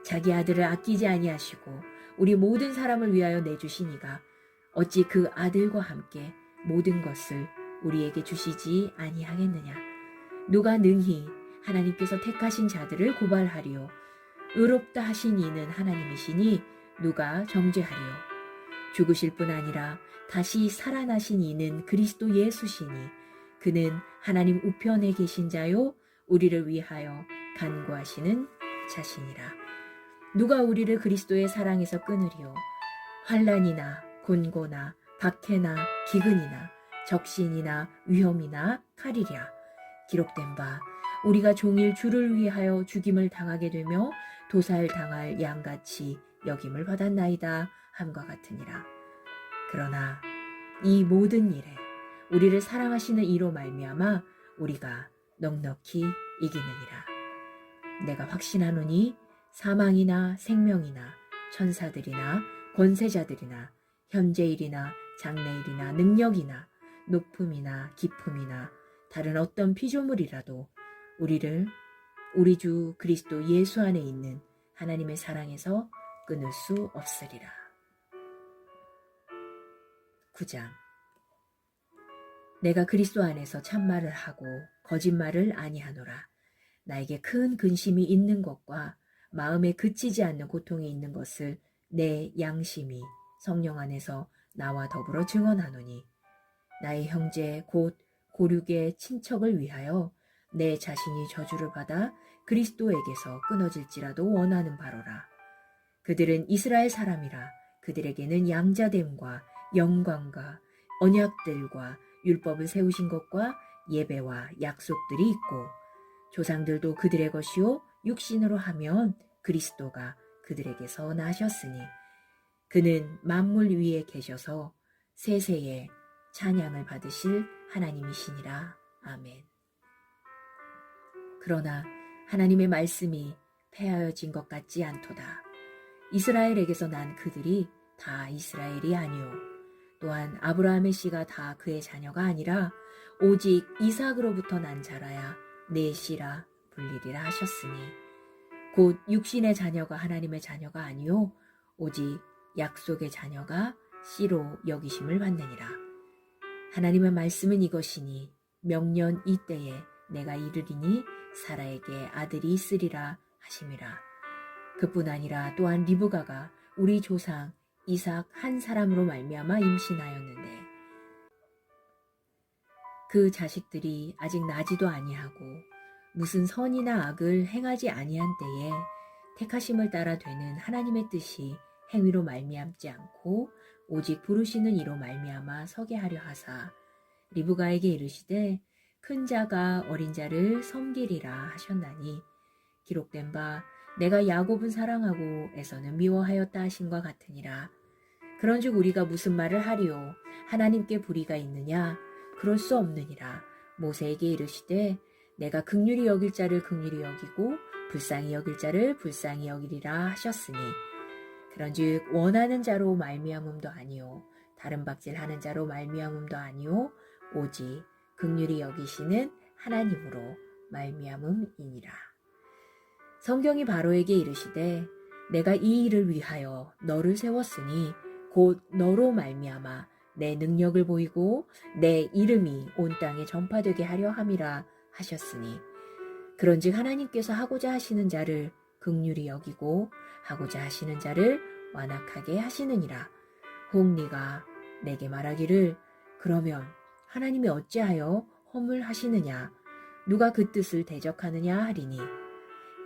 자기 아들을 아끼지 아니하시고 우리 모든 사람을 위하여 내주시니가 어찌 그 아들과 함께 모든 것을 우리에게 주시지 아니하겠느냐? 누가 능히 하나님께서 택하신 자들을 고발하리요? 의롭다 하신 이는 하나님이시니 누가 정죄하리요? 죽으실 뿐 아니라 다시 살아나신 이는 그리스도 예수시니 그는 하나님 우편에 계신 자요 우리를 위하여 간구하시는 자시니라. 누가 우리를 그리스도의 사랑에서 끊으리요? 환난이나 곤고나 박해나 기근이나 적신이나 위험이나 칼이랴. 기록된 바 우리가 종일 주를 위하여 죽임을 당하게 되며 도살당할 양같이 여김을 받았나이다 함과 같으니라. 그러나 이 모든 일에 우리를 사랑하시는 이로 말미암아 우리가 넉넉히 이기느니라. 내가 확신하노니 사망이나 생명이나 천사들이나 권세자들이나 현재일이나 장래일이나 능력이나 높음이나 깊음이나 다른 어떤 피조물이라도 우리를 우리 주 그리스도 예수 안에 있는 하나님의 사랑에서 끊을 수 없으리라. 9장. 내가 그리스도 안에서 참말을 하고 거짓말을 아니하노라. 나에게 큰 근심이 있는 것과 마음에 그치지 않는 고통이 있는 것을 내 양심이 성령 안에서 나와 더불어 증언하노니 나의 형제 곧 고륙의 친척을 위하여 내 자신이 저주를 받아 그리스도에게서 끊어질지라도 원하는 바로라. 그들은 이스라엘 사람이라 그들에게는 양자됨과 영광과 언약들과 율법을 세우신 것과 예배와 약속들이 있고 조상들도 그들의 것이요 육신으로 하면 그리스도가 그들에게서 나셨으니 그는 만물 위에 계셔서 세세에 찬양을 받으실 하나님이시니라. 아멘. 그러나 하나님의 말씀이 폐하여진 것 같지 않도다. 이스라엘에게서 난 그들이 다 이스라엘이 아니오. 또한 아브라함의 씨가 다 그의 자녀가 아니라 오직 이삭으로부터 난 자라야 내 씨라 불리리라 하셨으니 곧 육신의 자녀가 하나님의 자녀가 아니오 오직 약속의 자녀가 씨로 여기심을 받느니라. 하나님의 말씀은 이것이니 명년 이때에 내가 이르리니 사라에게 아들이 있으리라 하심이라. 그뿐 아니라 또한 리브가가 우리 조상 이삭 한 사람으로 말미암아 임신하였는데 그 자식들이 아직 나지도 아니하고 무슨 선이나 악을 행하지 아니한 때에 택하심을 따라 되는 하나님의 뜻이 행위로 말미암지 않고 오직 부르시는 이로 말미암아 서게 하려 하사 리브가에게 이르시되 큰 자가 어린 자를 섬기리라 하셨나니 기록된 바 내가 야곱은 사랑하고 에서는 미워하였다 하신과 같으니라. 그런즉 우리가 무슨 말을 하리요? 하나님께 불의가 있느냐? 그럴 수 없느니라. 모세에게 이르시되 내가 긍휼히 여길 자를 긍휼히 여기고 불쌍히 여길 자를 불쌍히 여기리라 하셨으니 그런즉 원하는 자로 말미암음도 아니요 다른 박질하는 자로 말미암음도 아니요 오직 긍휼히 여기시는 하나님으로 말미암음이니라. 성경이 바로에게 이르시되 내가 이 일을 위하여 너를 세웠으니 곧 너로 말미암아 내 능력을 보이고 내 이름이 온 땅에 전파되게 하려 함이라 하셨으니 그런즉 하나님께서 하고자 하시는 자를 긍휼히 여기고 하고자 하시는 자를 완악하게 하시느니라. 혹 네가 내게 말하기를 그러면 하나님이 어찌하여 허물하시느냐 누가 그 뜻을 대적하느냐 하리니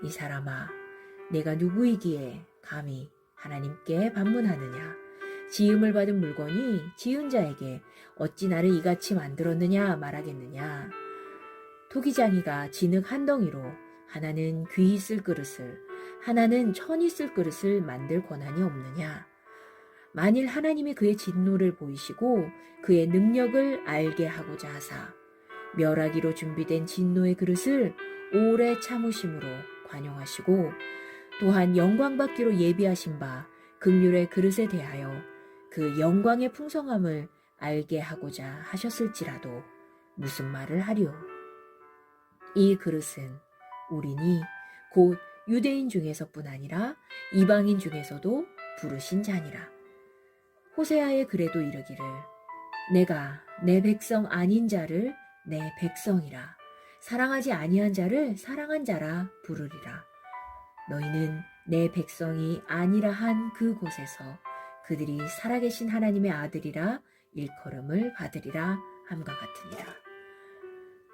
이 사람아 내가 누구이기에 감히 하나님께 반문하느냐 지음을 받은 물건이 지은 자에게 어찌 나를 이같이 만들었느냐 말하겠느냐 토기장이가 진흙 한 덩이로 하나는 귀히 쓸 그릇을 하나는 천이 쓸 그릇을 만들 권한이 없느냐 만일 하나님이 그의 진노를 보이시고 그의 능력을 알게 하고자 하사 멸하기로 준비된 진노의 그릇을 오래 참으심으로 관용하시고 또한 영광받기로 예비하신 바 긍휼의 그릇에 대하여 그 영광의 풍성함을 알게 하고자 하셨을지라도 무슨 말을 하리요? 이 그릇은 우리니 곧 유대인 중에서뿐 아니라 이방인 중에서도 부르신 자니라. 호세아의 글에도 이르기를 내가 내 백성 아닌 자를 내 백성이라 사랑하지 아니한 자를 사랑한 자라 부르리라. 너희는 내 백성이 아니라 한 그곳에서 그들이 살아계신 하나님의 아들이라 일컬음을 받으리라 함과 같으니라.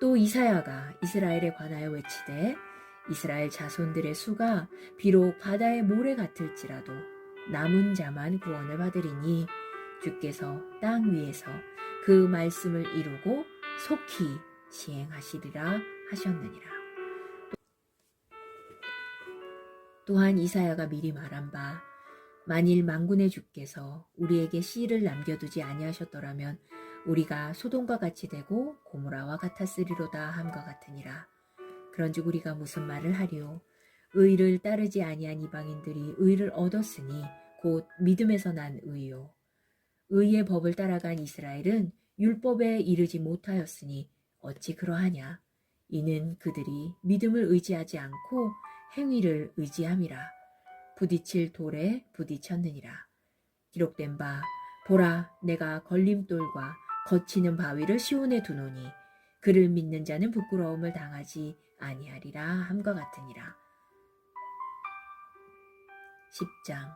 또 이사야가 이스라엘에 관하여 외치되 이스라엘 자손들의 수가 비록 바다의 모래 같을지라도 남은 자만 구원을 받으리니 주께서 땅 위에서 그 말씀을 이루고 속히 시행하시리라 하셨느니라. 또한 이사야가 미리 말한 바 만일 만군의 주께서 우리에게 씨를 남겨두지 아니하셨더라면 우리가 소돔과 같이 되고 고모라와 같았으리로다 함과 같으니라. 그런즉 우리가 무슨 말을 하리요? 의를 따르지 아니한 이방인들이 의를 얻었으니 곧 믿음에서 난 의요. 의의 법을 따라간 이스라엘은 율법에 이르지 못하였으니 어찌 그러하냐? 이는 그들이 믿음을 의지하지 않고 행위를 의지함이라. 부딪힐 돌에 부딪혔느니라. 기록된 바 보라 내가 걸림돌과 거치는 바위를 시온에 두노니 그를 믿는 자는 부끄러움을 당하지 아니하리라 함과 같으니라. 10장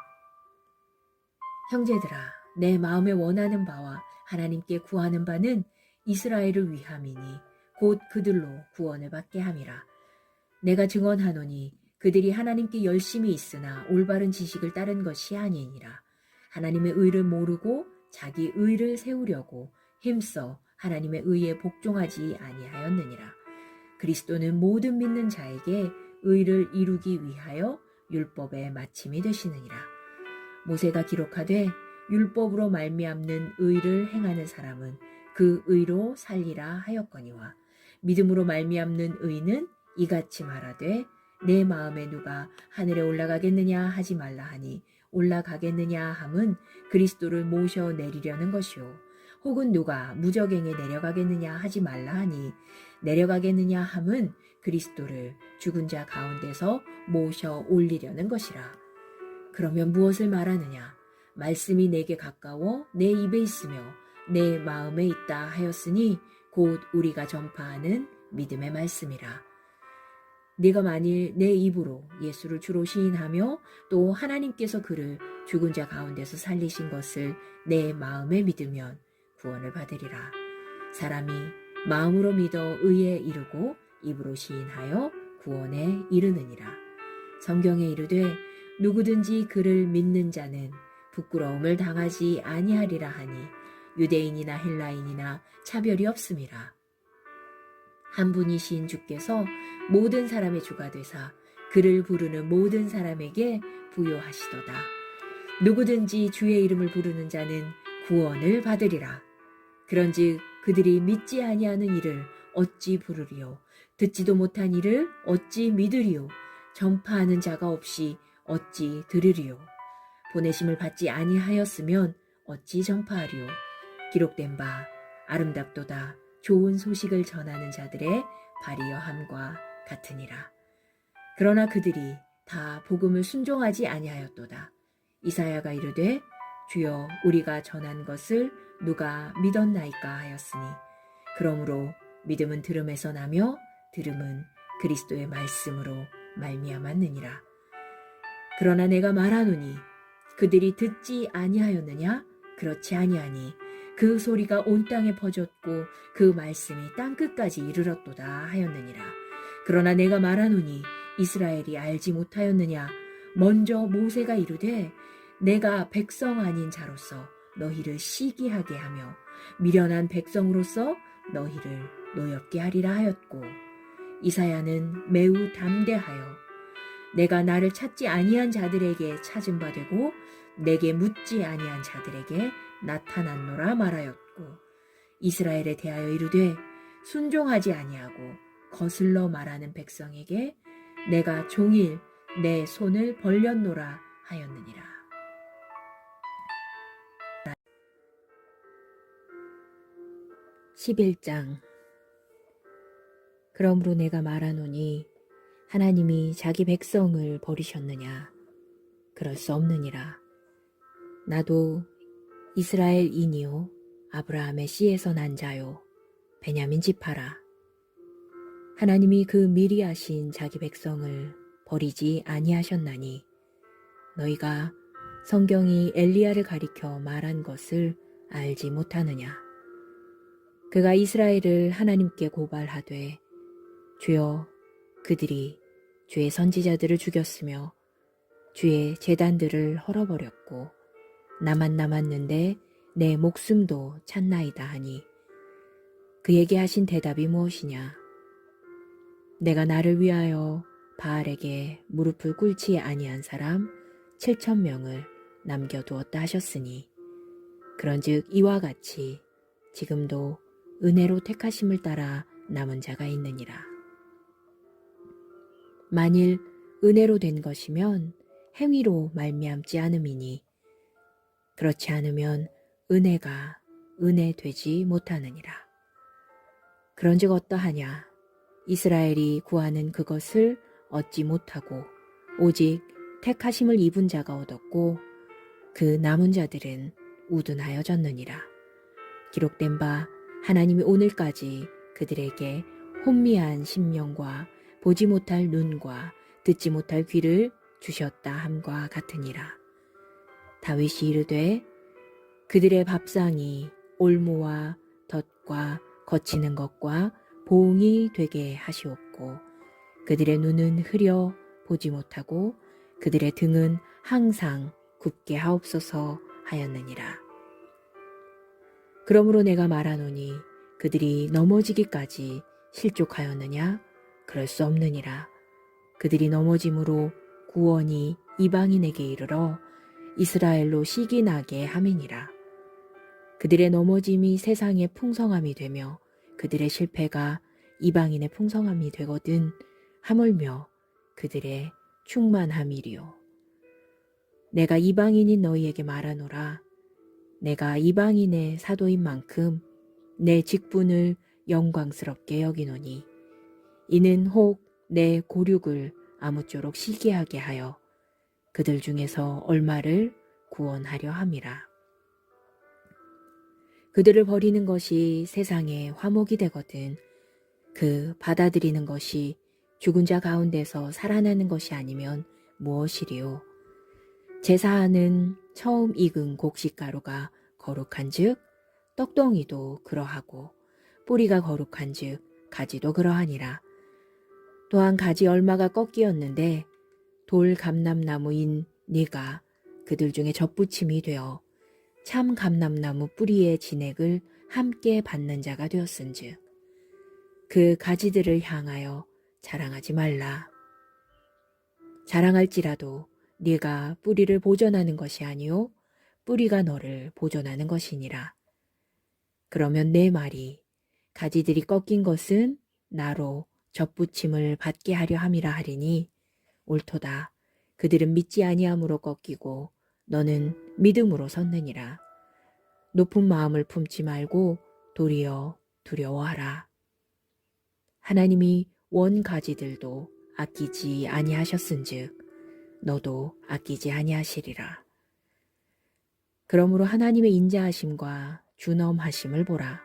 형제들아 내 마음에 원하는 바와 하나님께 구하는 바는 이스라엘을 위함이니 곧 그들로 구원을 받게 함이라. 내가 증언하노니 그들이 하나님께 열심히 있으나 올바른 지식을 따른 것이 아니니라. 하나님의 의를 모르고 자기 의를 세우려고 힘써 하나님의 의에 복종하지 아니하였느니라. 그리스도는 모든 믿는 자에게 의를 이루기 위하여 율법의 마침이 되시느니라. 모세가 기록하되 율법으로 말미암는 의를 행하는 사람은 그 의로 살리라 하였거니와 믿음으로 말미암는 의는 이같이 말하되 내 마음에 누가 하늘에 올라가겠느냐 하지 말라 하니 올라가겠느냐 함은 그리스도를 모셔 내리려는 것이요 혹은 누가 무저갱에 내려가겠느냐 하지 말라 하니 내려가겠느냐 함은 그리스도를 죽은 자 가운데서 모셔 올리려는 것이라. 그러면 무엇을 말하느냐? 말씀이 내게 가까워 내 입에 있으며 내 마음에 있다 하였으니 곧 우리가 전파하는 믿음의 말씀이라. 네가 만일 내 입으로 예수를 주로 시인하며 또 하나님께서 그를 죽은 자 가운데서 살리신 것을 내 마음에 믿으면 구원을 받으리라. 사람이 마음으로 믿어 의에 이르고 입으로 시인하여 구원에 이르느니라. 성경에 이르되 누구든지 그를 믿는 자는 부끄러움을 당하지 아니하리라 하니 유대인이나 헬라인이나 차별이 없음이라. 한 분이신 주께서 모든 사람의 주가 되사 그를 부르는 모든 사람에게 부요하시도다. 누구든지 주의 이름을 부르는 자는 구원을 받으리라. 그런즉 그들이 믿지 아니하는 이를 어찌 부르리요? 듣지도 못한 이를 어찌 믿으리요? 전파하는 자가 없이 어찌 들으리요? 보내심을 받지 아니하였으면 어찌 전파하리요? 기록된 바 아름답도다 좋은 소식을 전하는 자들의 발이여함과 같으니라. 그러나 그들이 다 복음을 순종하지 아니하였도다. 이사야가 이르되 주여 우리가 전한 것을 누가 믿었나이까 하였으니 그러므로 믿음은 들음에서 나며 들음은 그리스도의 말씀으로 말미암았느니라. 그러나 내가 말하노니 그들이 듣지 아니하였느냐? 그렇지 아니하니 그 소리가 온 땅에 퍼졌고 그 말씀이 땅끝까지 이르렀도다 하였느니라. 그러나 내가 말하노니 이스라엘이 알지 못하였느냐? 먼저 모세가 이르되 내가 백성 아닌 자로서 너희를 시기하게 하며 미련한 백성으로서 너희를 노엽게 하리라 하였고 이사야는 매우 담대하여 내가 나를 찾지 아니한 자들에게 찾은 바 되고 내게 묻지 아니한 자들에게 나타났노라 말하였고 이스라엘에 대하여 이르되 순종하지 아니하고 거슬러 말하는 백성에게 내가 종일 내 손을 벌렸노라 하였느니라. 11장. 그러므로 내가 말하노니 하나님이 자기 백성을 버리셨느냐? 그럴 수 없느니라. 나도 이스라엘인이요 아브라함의 씨에서 난 자요 베냐민 지파라. 하나님이 그 미리 하신 자기 백성을 버리지 아니하셨나니 너희가 성경이 엘리야를 가리켜 말한 것을 알지 못하느냐? 그가 이스라엘을 하나님께 고발하되 주여 그들이 주의 선지자들을 죽였으며 주의 제단들을 헐어버렸고 나만 남았는데 내 목숨도 찾나이다 하니 그에게 하신 대답이 무엇이냐? 내가 나를 위하여 바알에게 무릎을 꿇지 아니한 사람 7,000명을 남겨두었다 하셨으니 그런즉 이와 같이 지금도 은혜로 택하심을 따라 남은 자가 있느니라. 만일 은혜로 된 것이면 행위로 말미암지 않음이니 그렇지 않으면 은혜가 은혜 되지 못하느니라. 그런즉 어떠하냐? 이스라엘이 구하는 그것을 얻지 못하고 오직 택하심을 입은 자가 얻었고 그 남은 자들은 우둔하여졌느니라. 기록된 바 하나님이 오늘까지 그들에게 혼미한 심령과 보지 못할 눈과 듣지 못할 귀를 주셨다 함과 같으니라. 다윗이 이르되 그들의 밥상이 올무와 덫과 거치는 것과 보응이 되게 하시옵고 그들의 눈은 흐려 보지 못하고 그들의 등은 항상 굽게 하옵소서 하였느니라. 그러므로 내가 말하노니 그들이 넘어지기까지 실족하였느냐? 그럴 수 없느니라. 그들이 넘어짐으로 구원이 이방인에게 이르러 이스라엘로 시기 나게 함이니라. 그들의 넘어짐이 세상의 풍성함이 되며 그들의 실패가 이방인의 풍성함이 되거든 하물며 그들의 충만함이리요. 내가 이방인인 너희에게 말하노라. 내가 이방인의 사도인 만큼 내 직분을 영광스럽게 여기노니 이는 혹 내 고륙을 아무쪼록 시기하게 하여 그들 중에서 얼마를 구원하려 함이라. 그들을 버리는 것이 세상의 화목이 되거든 그 받아들이는 것이 죽은 자 가운데서 살아나는 것이 아니면 무엇이리요? 제사하는 처음 익은 곡식가루가 거룩한즉 떡덩이도 그러하고 뿌리가 거룩한즉 가지도 그러하니라. 또한 가지 얼마가 꺾이었는데 돌 감람나무인 네가 그들 중에 젖붙임이 되어 참 감람나무 뿌리의 진액을 함께 받는 자가 되었은즉 그 가지들을 향하여 자랑하지 말라. 자랑할지라도 네가 뿌리를 보존하는 것이 아니요 뿌리가 너를 보존하는 것이니라. 그러면 내 말이 가지들이 꺾인 것은 나로 젖붙임을 받게 하려 함이라 하리니 옳도다. 그들은 믿지 아니함으로 꺾이고 너는 믿음으로 섰느니라. 높은 마음을 품지 말고 도리어 두려워하라. 하나님이 원 가지들도 아끼지 아니하셨은즉 너도 아끼지 아니하시리라. 그러므로 하나님의 인자하심과 준엄하심을 보라.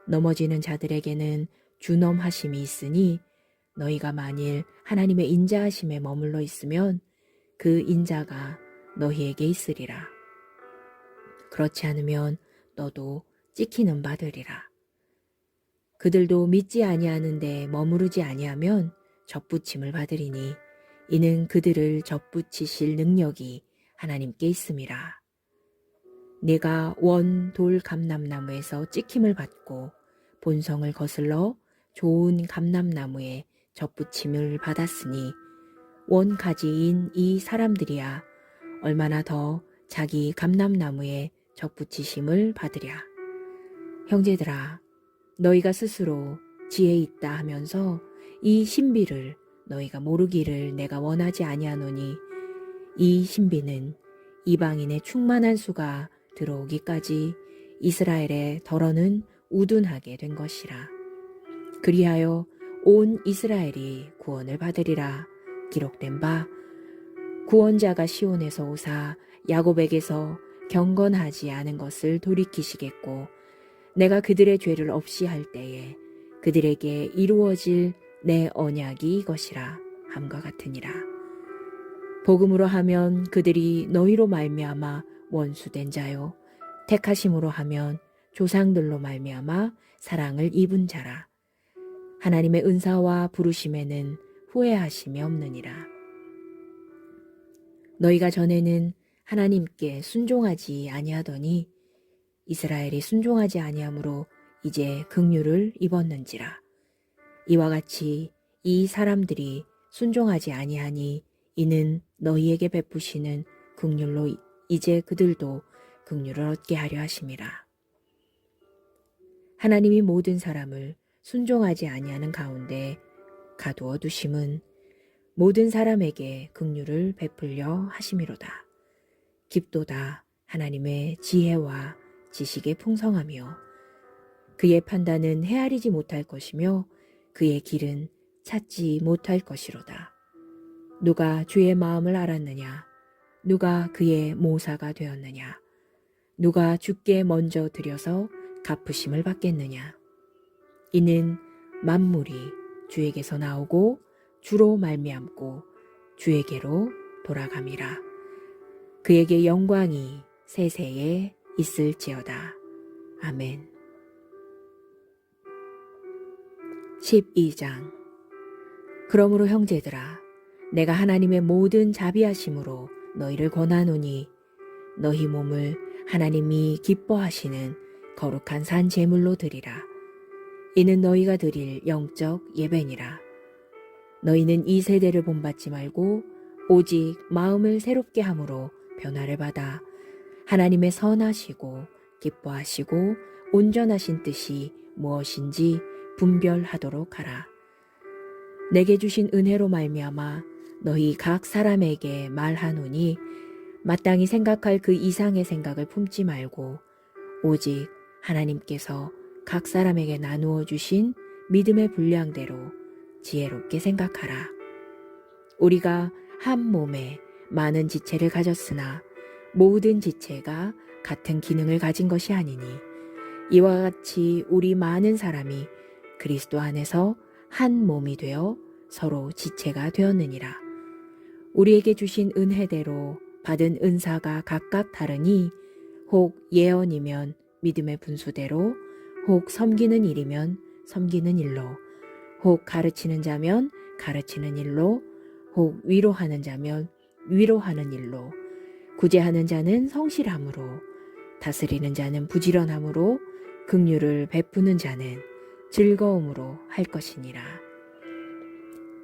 넘어지는 자들에게는 준엄하심이 있으니 너희가 만일 하나님의 인자하심에 머물러 있으면 그 인자가 너희에게 있으리라. 그렇지 않으면 너도 찍히는 바 되리라. 그들도 믿지 아니하는데 머무르지 아니하면 접붙임을 받으리니 이는 그들을 접붙이실 능력이 하나님께 있음이라. 네가 원 돌 감람나무에서 찍힘을 받고 본성을 거슬러 좋은 감람나무에 접붙임을 받았으니 원 가지인 이 사람들이야 얼마나 더 자기 감람나무에 접붙이심을 받으랴. 형제들아, 너희가 스스로 지혜 있다 하면서 이 신비를 너희가 모르기를 내가 원하지 아니하노니 이 신비는 이방인의 충만한 수가 들어오기까지 이스라엘의 덜어는 우둔하게 된 것이라. 그리하여 온 이스라엘이 구원을 받으리라 기록된 바 구원자가 시온에서 오사 야곱에게서 경건하지 않은 것을 돌이키시겠고 내가 그들의 죄를 없이 할 때에 그들에게 이루어질 내 언약이 이것이라 함과 같으니라. 복음으로 하면 그들이 너희로 말미암아 원수된 자요 택하심으로 하면 조상들로 말미암아 사랑을 입은 자라. 하나님의 은사와 부르심에는 후회하심이 없느니라. 너희가 전에는 하나님께 순종하지 아니하더니 이스라엘이 순종하지 아니하므로 이제 긍휼을 입었는지라. 이와 같이 이 사람들이 순종하지 아니하니 이는 너희에게 베푸시는 긍휼로 이제 그들도 긍휼을 얻게 하려 하심이라. 하나님이 모든 사람을 순종하지 아니하는 가운데 가두어 두심은 모든 사람에게 긍휼을 베풀려 하심이로다. 깊도다 하나님의 지혜와 지식의 풍성하며 그의 판단은 헤아리지 못할 것이며 그의 길은 찾지 못할 것이로다. 누가 주의 마음을 알았느냐? 누가 그의 모사가 되었느냐? 누가 주께 먼저 드려서 갚으심을 받겠느냐? 이는 만물이 주에게서 나오고 주로 말미암고 주에게로 돌아감이라. 그에게 영광이 세세에 있을지어다. 아멘. 12장. 그러므로 형제들아, 내가 하나님의 모든 자비하심으로 너희를 권하노니 너희 몸을 하나님이 기뻐하시는 거룩한 산 제물로 드리라. 이는 너희가 드릴 영적 예배니라. 너희는 이 세대를 본받지 말고 오직 마음을 새롭게 함으로 변화를 받아 하나님의 선하시고 기뻐하시고 온전하신 뜻이 무엇인지 분별하도록 하라. 내게 주신 은혜로 말미암아 너희 각 사람에게 말하노니 마땅히 생각할 그 이상의 생각을 품지 말고 오직 하나님께서 각 사람에게 나누어 주신 믿음의 분량대로 지혜롭게 생각하라. 우리가 한 몸에 많은 지체를 가졌으나 모든 지체가 같은 기능을 가진 것이 아니니 이와 같이 우리 많은 사람이 그리스도 안에서 한 몸이 되어 서로 지체가 되었느니라. 우리에게 주신 은혜대로 받은 은사가 각각 다르니 혹 예언이면 믿음의 분수대로, 혹 섬기는 일이면 섬기는 일로, 혹 가르치는 자면 가르치는 일로, 혹 위로하는 자면 위로하는 일로, 구제하는 자는 성실함으로, 다스리는 자는 부지런함으로, 긍휼을 베푸는 자는 즐거움으로 할 것이니라.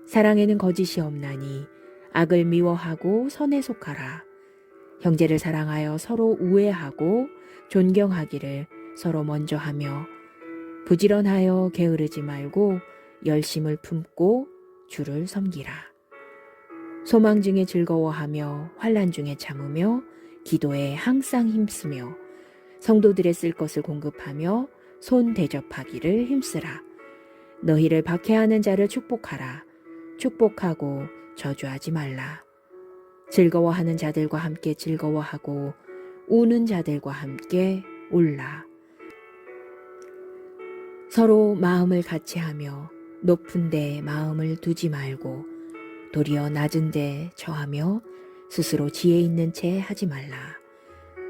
사랑에는 거짓이 없나니 악을 미워하고 선에 속하라. 형제를 사랑하여 서로 우애하고 존경하기를 서로 먼저 하며 부지런하여 게으르지 말고 열심을 품고 주를 섬기라. 소망 중에 즐거워하며 환난 중에 참으며 기도에 항상 힘쓰며 성도들의 쓸 것을 공급하며 손 대접하기를 힘쓰라. 너희를 박해하는 자를 축복하라. 축복하고 저주하지 말라. 즐거워하는 자들과 함께 즐거워하고 우는 자들과 함께 울라. 서로 마음을 같이 하며 높은 데 마음을 두지 말고 도리어 낮은 데 처하며 스스로 지혜 있는 채 하지 말라.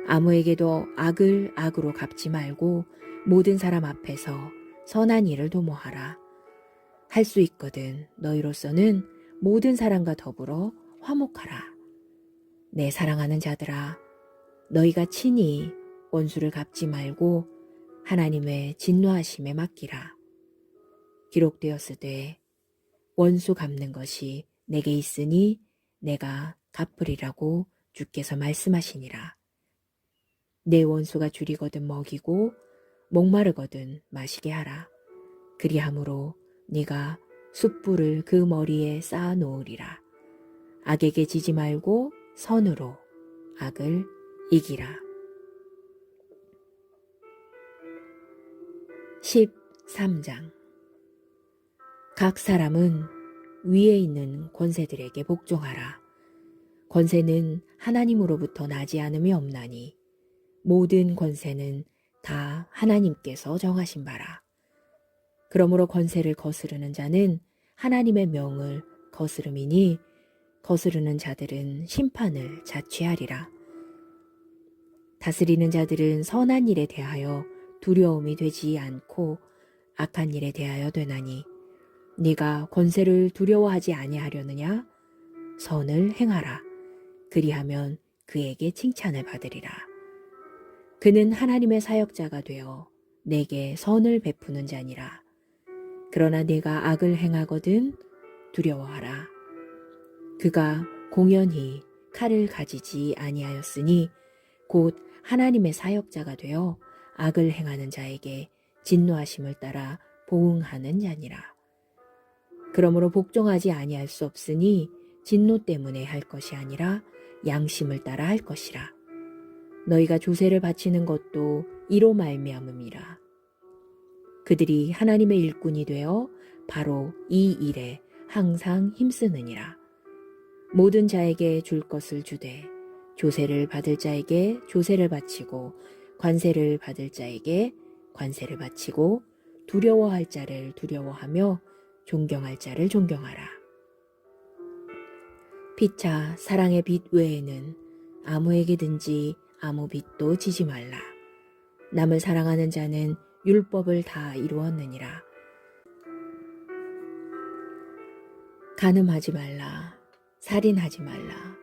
아무에게도 악을 악으로 갚지 말고 모든 사람 앞에서 선한 일을 도모하라. 할 수 있거든 너희로서는 모든 사람과 더불어 화목하라. 내 사랑하는 자들아, 너희가 친히 원수를 갚지 말고 하나님의 진노하심에 맡기라. 기록되었으되 원수 갚는 것이 내게 있으니 내가 갚으리라고 주께서 말씀하시니라. 내 원수가 줄이거든 먹이고 목마르거든 마시게 하라. 그리함으로 네가 숯불을 그 머리에 쌓아 놓으리라. 악에게 지지 말고 선으로 악을 이기라. 13장. 각 사람은 위에 있는 권세들에게 복종하라. 권세는 하나님으로부터 나지 않음이 없나니 모든 권세는 다 하나님께서 정하신 바라. 그러므로 권세를 거스르는 자는 하나님의 명을 거스름이니 거스르는 자들은 심판을 자취하리라. 다스리는 자들은 선한 일에 대하여 두려움이 되지 않고 악한 일에 대하여 되나니 네가 권세를 두려워하지 아니하려느냐? 선을 행하라. 그리하면 그에게 칭찬을 받으리라. 그는 하나님의 사역자가 되어 내게 선을 베푸는 자니라. 그러나 네가 악을 행하거든 두려워하라. 그가 공연히 칼을 가지지 아니하였으니 곧 하나님의 사역자가 되어 악을 행하는 자에게 진노하심을 따라 보응하는 자니라. 그러므로 복종하지 아니할 수 없으니 진노 때문에 할 것이 아니라 양심을 따라 할 것이라. 너희가 조세를 바치는 것도 이로 말미암음이라. 그들이 하나님의 일꾼이 되어 바로 이 일에 항상 힘쓰느니라. 모든 자에게 줄 것을 주되 조세를 받을 자에게 조세를 바치고 관세를 받을 자에게 관세를 바치고 두려워할 자를 두려워하며 존경할 자를 존경하라. 피차 사랑의 빚 외에는 아무에게든지 아무 빚도 지지 말라. 남을 사랑하는 자는 율법을 다 이루었느니라. 간음하지 말라. 살인하지 말라.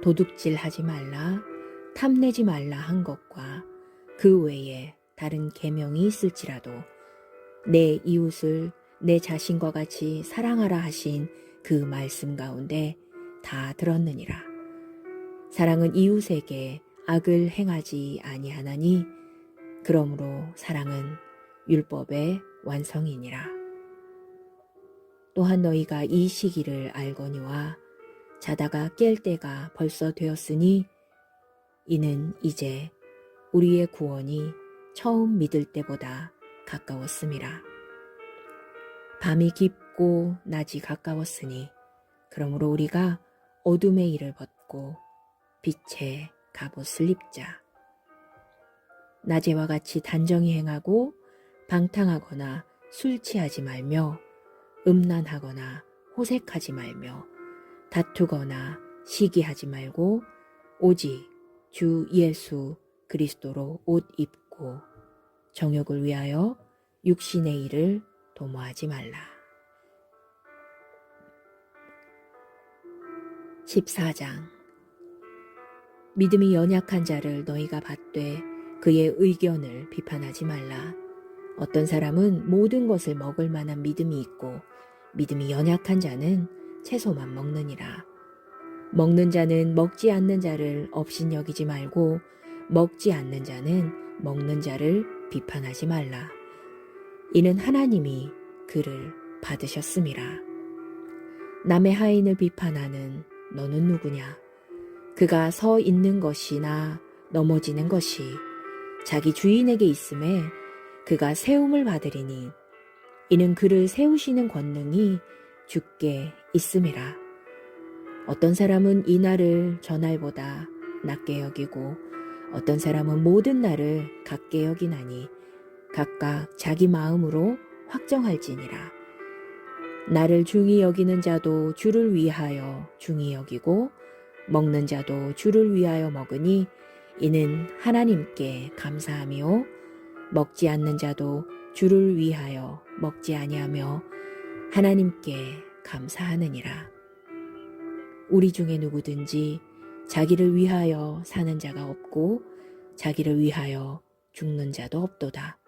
도둑질하지 말라. 탐내지 말라 한 것과 그 외에 다른 계명이 있을지라도 내 이웃을 내 자신과 같이 사랑하라 하신 그 말씀 가운데 다 들었느니라. 사랑은 이웃에게 악을 행하지 아니하나니 그러므로 사랑은 율법의 완성이니라. 또한 너희가 이 시기를 알거니와 자다가 깰 때가 벌써 되었으니 이는 이제 우리의 구원이 처음 믿을 때보다 가까웠음이라. 밤이 깊고 낮이 가까웠으니 그러므로 우리가 어둠의 일을 벗고 빛의 갑옷을 입자. 낮에와 같이 단정히 행하고 방탕하거나 술 취하지 말며 음란하거나 호색하지 말며 다투거나 시기하지 말고 오직 주 예수 그리스도로 옷 입고 정욕을 위하여 육신의 일을 도모하지 말라. 14장. 믿음이 연약한 자를 너희가 받되 그의 의견을 비판하지 말라. 어떤 사람은 모든 것을 먹을 만한 믿음이 있고 믿음이 연약한 자는 채소만 먹느니라. 먹는 자는 먹지 않는 자를 업신여기지 말고 먹지 않는 자는 먹는 자를 비판하지 말라. 이는 하나님이 그를 받으셨음이라. 남의 하인을 비판하는 너는 누구냐? 그가 서 있는 것이나 넘어지는 것이 자기 주인에게 있음에 그가 세움을 받으리니 이는 그를 세우시는 권능이 주께 있음이라. 어떤 사람은 이 날을 저 날보다 낮게 여기고 어떤 사람은 모든 날을 같게 여기나니 각각 자기 마음으로 확정할지니라. 나를 중히 여기는 자도 주를 위하여 중히 여기고 먹는 자도 주를 위하여 먹으니 이는 하나님께 감사함이요 먹지 않는 자도 주를 위하여 먹지 아니하며 하나님께 감사하느니라. 우리 중에 누구든지 자기를 위하여 사는 자가 없고 자기를 위하여 죽는 자도 없도다.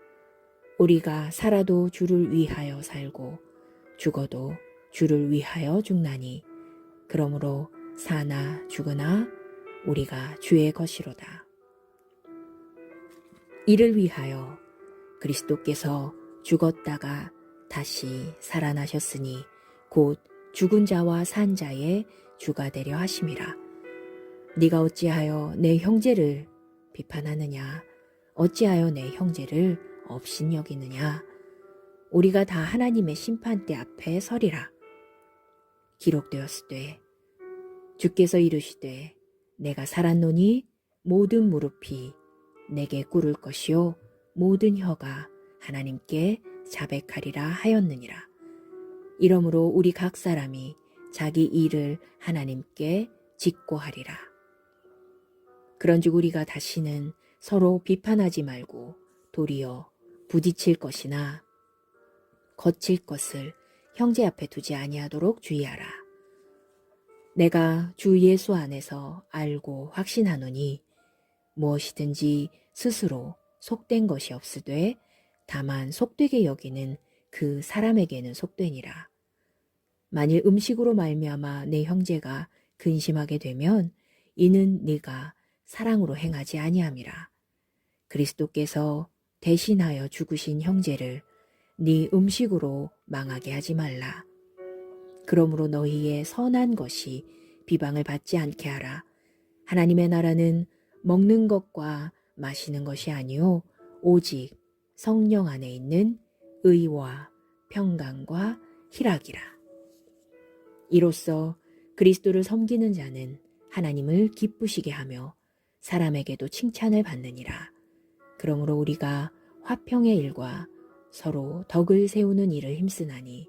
우리가 살아도 주를 위하여 살고 죽어도 주를 위하여 죽나니 그러므로 사나 죽으나 우리가 주의 것이로다. 이를 위하여 그리스도께서 죽었다가 다시 살아나셨으니 곧 죽은 자와 산 자의 주가 되려 하심이라. 네가 어찌하여 내 형제를 비판하느냐? 어찌하여 내 형제를 업신 여기느냐? 우리가 다 하나님의 심판대 앞에 서리라. 기록되었으되 주께서 이르시되 내가 살았노니 모든 무릎이 내게 꿇을 것이요 모든 혀가 하나님께 자백하리라 하였느니라. 이러므로 우리 각 사람이 자기 일을 하나님께 직고하리라. 그런즉 우리가 다시는 서로 비판하지 말고 도리어 부딪힐 것이나 거칠 것을 형제 앞에 두지 아니하도록 주의하라. 내가 주 예수 안에서 알고 확신하노니 무엇이든지 스스로 속된 것이 없으되 다만 속되게 여기는 그 사람에게는 속되니라. 만일 음식으로 말미암아 내 형제가 근심하게 되면 이는 네가 사랑으로 행하지 아니함이라. 그리스도께서 대신하여 죽으신 형제를 네 음식으로 망하게 하지 말라. 그러므로 너희의 선한 것이 비방을 받지 않게 하라. 하나님의 나라는 먹는 것과 마시는 것이 아니요 오직 성령 안에 있는 의와 평강과 희락이라. 이로써 그리스도를 섬기는 자는 하나님을 기쁘시게 하며 사람에게도 칭찬을 받느니라. 그러므로 우리가 화평의 일과 서로 덕을 세우는 일을 힘쓰나니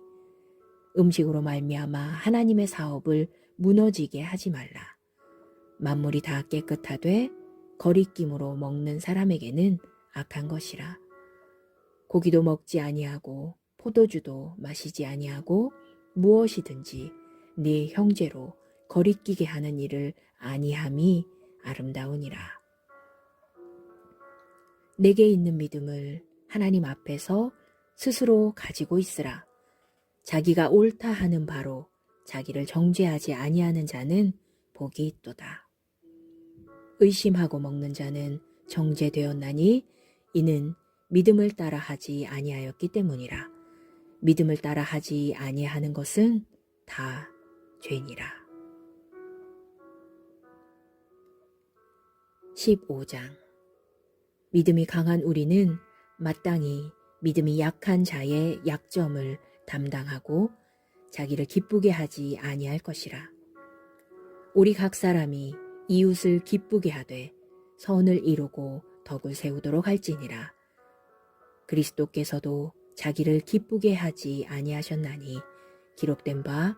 음식으로 말미암아 하나님의 사업을 무너지게 하지 말라. 만물이 다 깨끗하되 거리낌으로 먹는 사람에게는 악한 것이라. 고기도 먹지 아니하고 포도주도 마시지 아니하고 무엇이든지 네 형제로 거리끼게 하는 일을 아니함이 아름다우니라. 내게 있는 믿음을 하나님 앞에서 스스로 가지고 있으라. 자기가 옳다 하는 바로 자기를 정죄하지 아니하는 자는 복이 있도다. 의심하고 먹는 자는 정죄되었나니 이는 믿음을 따라 하지 아니하였기 때문이라. 믿음을 따라 하지 아니하는 것은 다 죄니라. 15장. 믿음이 강한 우리는 마땅히 믿음이 약한 자의 약점을 담당하고 자기를 기쁘게 하지 아니할 것이라. 우리 각 사람이 이웃을 기쁘게 하되 선을 이루고 덕을 세우도록 할지니라. 그리스도께서도 자기를 기쁘게 하지 아니하셨나니 기록된 바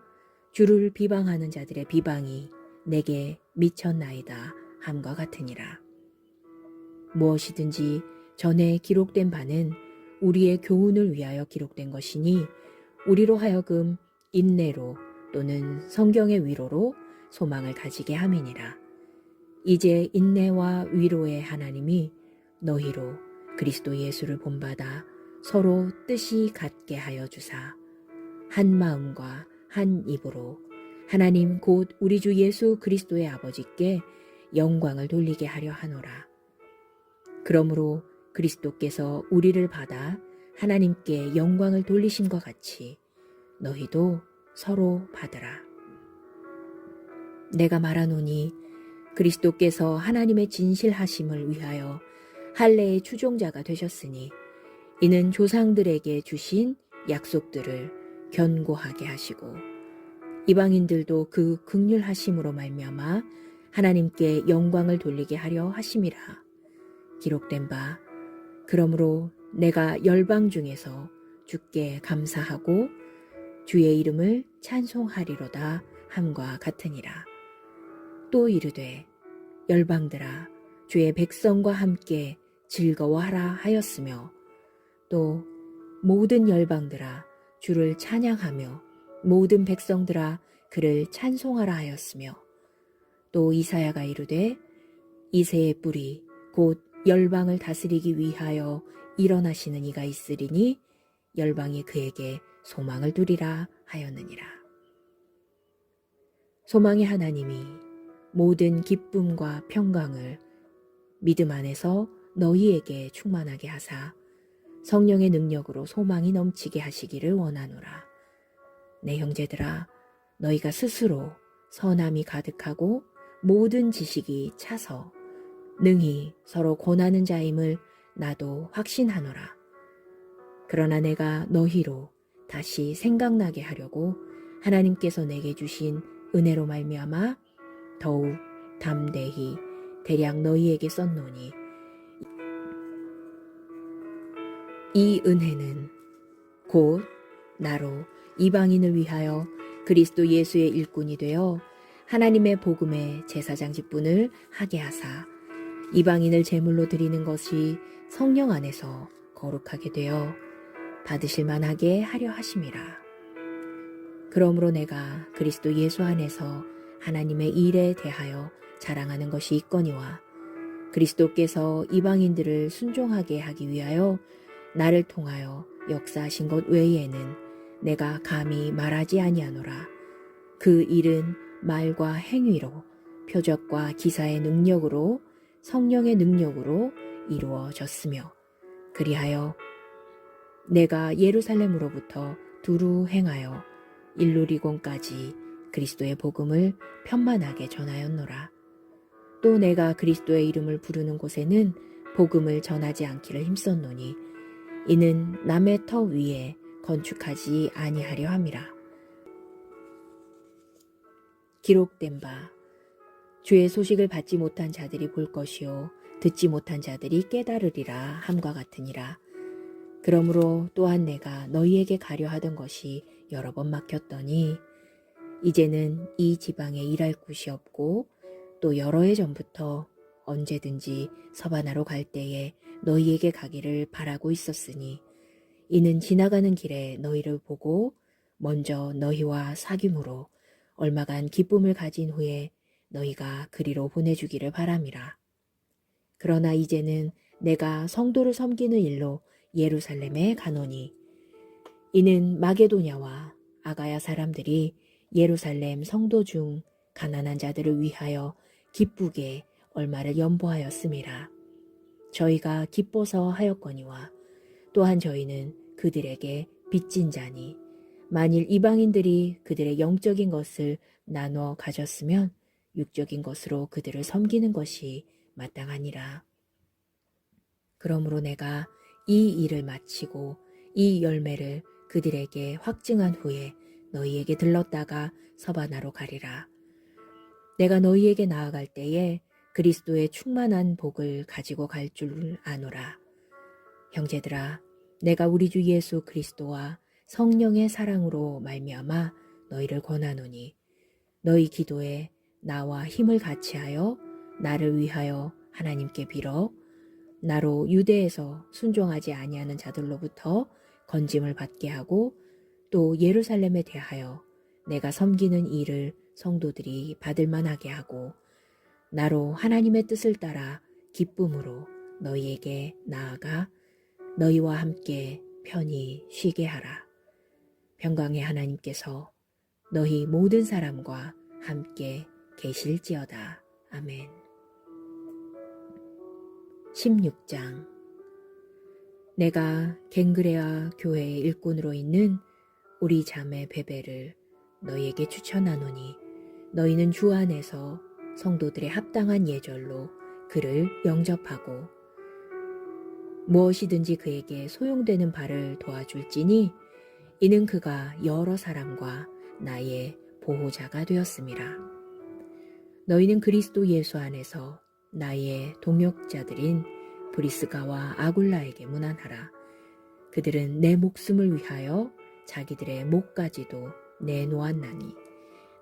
주를 비방하는 자들의 비방이 내게 미쳤나이다 함과 같으니라. 무엇이든지 전에 기록된 바는 우리의 교훈을 위하여 기록된 것이니 우리로 하여금 인내로 또는 성경의 위로로 소망을 가지게 함이니라. 이제 인내와 위로의 하나님이 너희로 그리스도 예수를 본받아 서로 뜻이 같게 하여 주사 한 마음과 한 입으로 하나님 곧 우리 주 예수 그리스도의 아버지께 영광을 돌리게 하려 하노라. 그러므로 그리스도께서 우리를 받아 하나님께 영광을 돌리신 것 같이 너희도 서로 받으라. 내가 말하노니 그리스도께서 하나님의 진실하심을 위하여 할례의 추종자가 되셨으니 이는 조상들에게 주신 약속들을 견고하게 하시고 이방인들도 그 긍휼하심으로 말미암아 하나님께 영광을 돌리게 하려 하심이라. 기록된 바 그러므로 내가 열방 중에서 주께 감사하고 주의 이름을 찬송하리로다 함과 같으니라. 또 이르되 열방들아 주의 백성과 함께 즐거워하라 하였으며 또 모든 열방들아 주를 찬양하며 모든 백성들아 그를 찬송하라 하였으며 또 이사야가 이르되 이새의 뿌리 곧 열방을 다스리기 위하여 일어나시는 이가 있으리니 열방이 그에게 소망을 두리라 하였느니라. 소망의 하나님이 모든 기쁨과 평강을 믿음 안에서 너희에게 충만하게 하사 성령의 능력으로 소망이 넘치게 하시기를 원하노라. 내 형제들아 너희가 스스로 선함이 가득하고 모든 지식이 차서 능히 서로 권하는 자임을 나도 확신하노라. 그러나 내가 너희로 다시 생각나게 하려고 하나님께서 내게 주신 은혜로 말미암아 더욱 담대히 대략 너희에게 썼노니 이 은혜는 곧 나로 이방인을 위하여 그리스도 예수의 일꾼이 되어 하나님의 복음의 제사장 직분을 하게 하사 이방인을 제물로 드리는 것이 성령 안에서 거룩하게 되어 받으실 만하게 하려 하심이라. 그러므로 내가 그리스도 예수 안에서 하나님의 일에 대하여 자랑하는 것이 있거니와 그리스도께서 이방인들을 순종하게 하기 위하여 나를 통하여 역사하신 것 외에는 내가 감히 말하지 아니하노라. 그 일은 말과 행위로 표적과 기사의 능력으로 성령의 능력으로 이루어졌으며 그리하여 내가 예루살렘으로부터 두루 행하여 일루리곤까지 그리스도의 복음을 편만하게 전하였노라. 또 내가 그리스도의 이름을 부르는 곳에는 복음을 전하지 않기를 힘썼노니 이는 남의 터 위에 건축하지 아니하려 함이라. 기록된 바 주의 소식을 받지 못한 자들이 볼 것이요 듣지 못한 자들이 깨달으리라 함과 같으니라. 그러므로 또한 내가 너희에게 가려 하던 것이 여러 번 막혔더니 이제는 이 지방에 일할 곳이 없고 또 여러 해 전부터 언제든지 서바나로 갈 때에 너희에게 가기를 바라고 있었으니 이는 지나가는 길에 너희를 보고 먼저 너희와 사귐으로 얼마간 기쁨을 가진 후에 너희가 그리로 보내주기를 바람이라. 그러나 이제는 내가 성도를 섬기는 일로 예루살렘에 가노니 이는 마게도냐와 아가야 사람들이 예루살렘 성도 중 가난한 자들을 위하여 기쁘게 얼마를 연보하였음이라. 저희가 기뻐서 하였거니와 또한 저희는 그들에게 빚진 자니 만일 이방인들이 그들의 영적인 것을 나눠 가졌으면 육적인 것으로 그들을 섬기는 것이 마땅하니라. 그러므로 내가 이 일을 마치고 이 열매를 그들에게 확증한 후에 너희에게 들렀다가 서바나로 가리라. 내가 너희에게 나아갈 때에 그리스도의 충만한 복을 가지고 갈 줄 아노라. 형제들아, 내가 우리 주 예수 그리스도와 성령의 사랑으로 말미암아 너희를 권하노니 너희 기도에 나와 힘을 같이하여 나를 위하여 하나님께 빌어 나로 유대에서 순종하지 아니하는 자들로부터 건짐을 받게 하고 또 예루살렘에 대하여 내가 섬기는 일을 성도들이 받을 만하게 하고 나로 하나님의 뜻을 따라 기쁨으로 너희에게 나아가 너희와 함께 편히 쉬게 하라. 평강의 하나님께서 너희 모든 사람과 함께 계실지어다. 아멘. 16장. 내가 갱그레아 교회의 일꾼으로 있는 우리 자매 베베를 너희에게 추천하노니 너희는 주 안에서 성도들의 합당한 예절로 그를 영접하고 무엇이든지 그에게 소용되는 바를 도와줄지니 이는 그가 여러 사람과 나의 보호자가 되었음이라. 너희는 그리스도 예수 안에서 나의 동역자들인 브리스가와 아굴라에게 문안하라. 그들은 내 목숨을 위하여 자기들의 목까지도 내놓았나니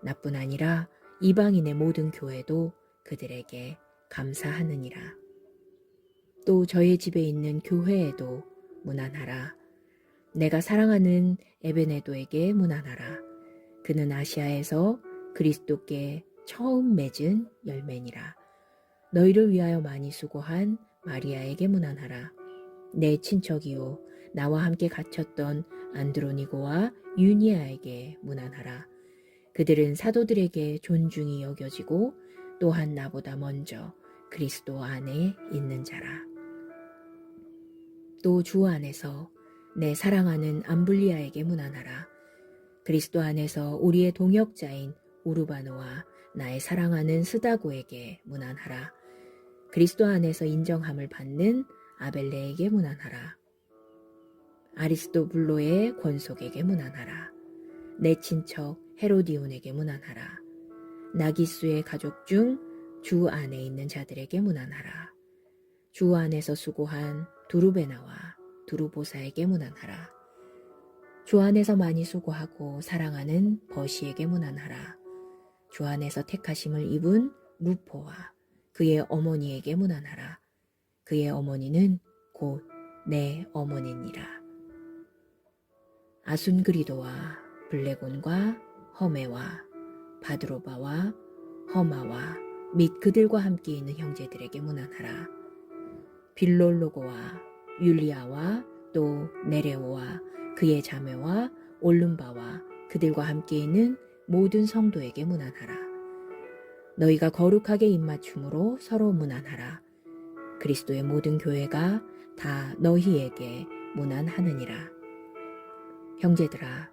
나뿐 아니라 이방인의 모든 교회도 그들에게 감사하느니라. 또 저의 집에 있는 교회에도 문안하라. 내가 사랑하는 에베네도에게 문안하라. 그는 아시아에서 그리스도께 처음 맺은 열매니라. 너희를 위하여 많이 수고한 마리아에게 문안하라. 내 친척이요 나와 함께 갇혔던 안드로니고와 유니아에게 문안하라. 그들은 사도들에게 존중이 여겨지고 또한 나보다 먼저 그리스도 안에 있는 자라. 또 주 안에서 내 사랑하는 암블리아에게 문안하라. 그리스도 안에서 우리의 동역자인 우르바노와 나의 사랑하는 스다고에게 문안하라. 그리스도 안에서 인정함을 받는 아벨레에게 문안하라. 아리스토블로의 권속에게 문안하라. 내 친척 헤로디온에게 문안하라. 나기수의 가족 중 주 안에 있는 자들에게 문안하라. 주 안에서 수고한 두루베나와 두루보사에게 문안하라. 주 안에서 많이 수고하고 사랑하는 버시에게 문안하라. 주 안에서 택하심을 입은 루포와 그의 어머니에게 문안하라. 그의 어머니는 곧 내 어머니니라. 아순그리도와 블레곤과 허메와 바드로바와 허마와 및 그들과 함께 있는 형제들에게 문안하라. 빌롤로고와 율리아와 또 네레오와 그의 자매와 올름바와 그들과 함께 있는 모든 성도에게 문안하라. 너희가 거룩하게 입맞춤으로 서로 문안하라. 그리스도의 모든 교회가 다 너희에게 문안하느니라. 형제들아,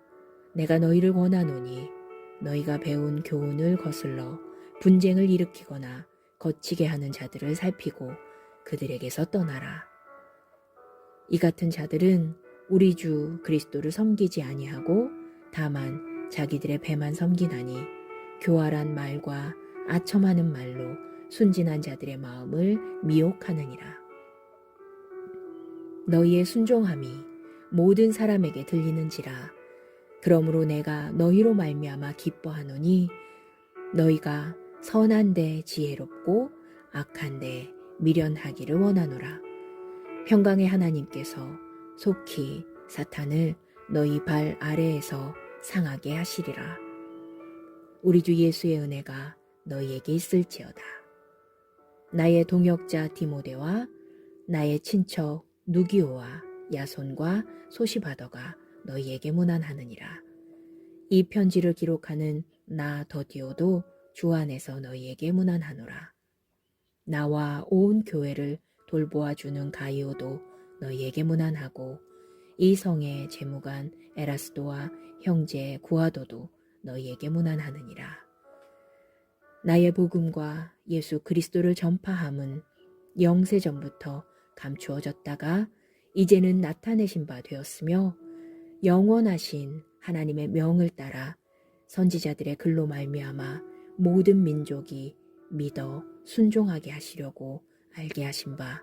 내가 너희를 권하노니 너희가 배운 교훈을 거슬러 분쟁을 일으키거나 거치게 하는 자들을 살피고 그들에게서 떠나라. 이 같은 자들은 우리 주 그리스도를 섬기지 아니하고 다만 자기들의 배만 섬기나니 교활한 말과 아첨하는 말로 순진한 자들의 마음을 미혹하느니라. 너희의 순종함이 모든 사람에게 들리는지라. 그러므로 내가 너희로 말미암아 기뻐하노니 너희가 선한데 지혜롭고 악한데 미련하기를 원하노라. 평강의 하나님께서 속히 사탄을 너희 발 아래에서 상하게 하시리라. 우리 주 예수의 은혜가 너희에게 있을지어다. 나의 동역자 디모데와 나의 친척 누기오와 야손과 소시바더가 너희에게 문안하느니라. 이 편지를 기록하는 나 더디오도 주 안에서 너희에게 문안하노라. 나와 온 교회를 돌보아 주는 가이오도 너희에게 문안하고 이 성의 재무관 에라스도와 형제 구아도도 너희에게 문안하느니라. 나의 복음과 예수 그리스도를 전파함은 영세전부터 감추어졌다가 이제는 나타내신 바 되었으며 영원하신 하나님의 명을 따라 선지자들의 글로 말미암아 모든 민족이 믿어 순종하게 하시려고 알게 하신 바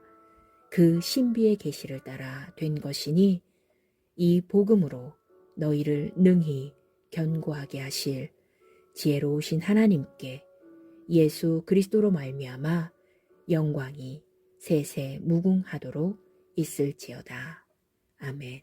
그 신비의 계시를 따라 된 것이니 이 복음으로 너희를 능히 견고하게 하실 지혜로우신 하나님께 예수 그리스도로 말미암아 영광이 세세 무궁하도록 있을지어다. 아멘.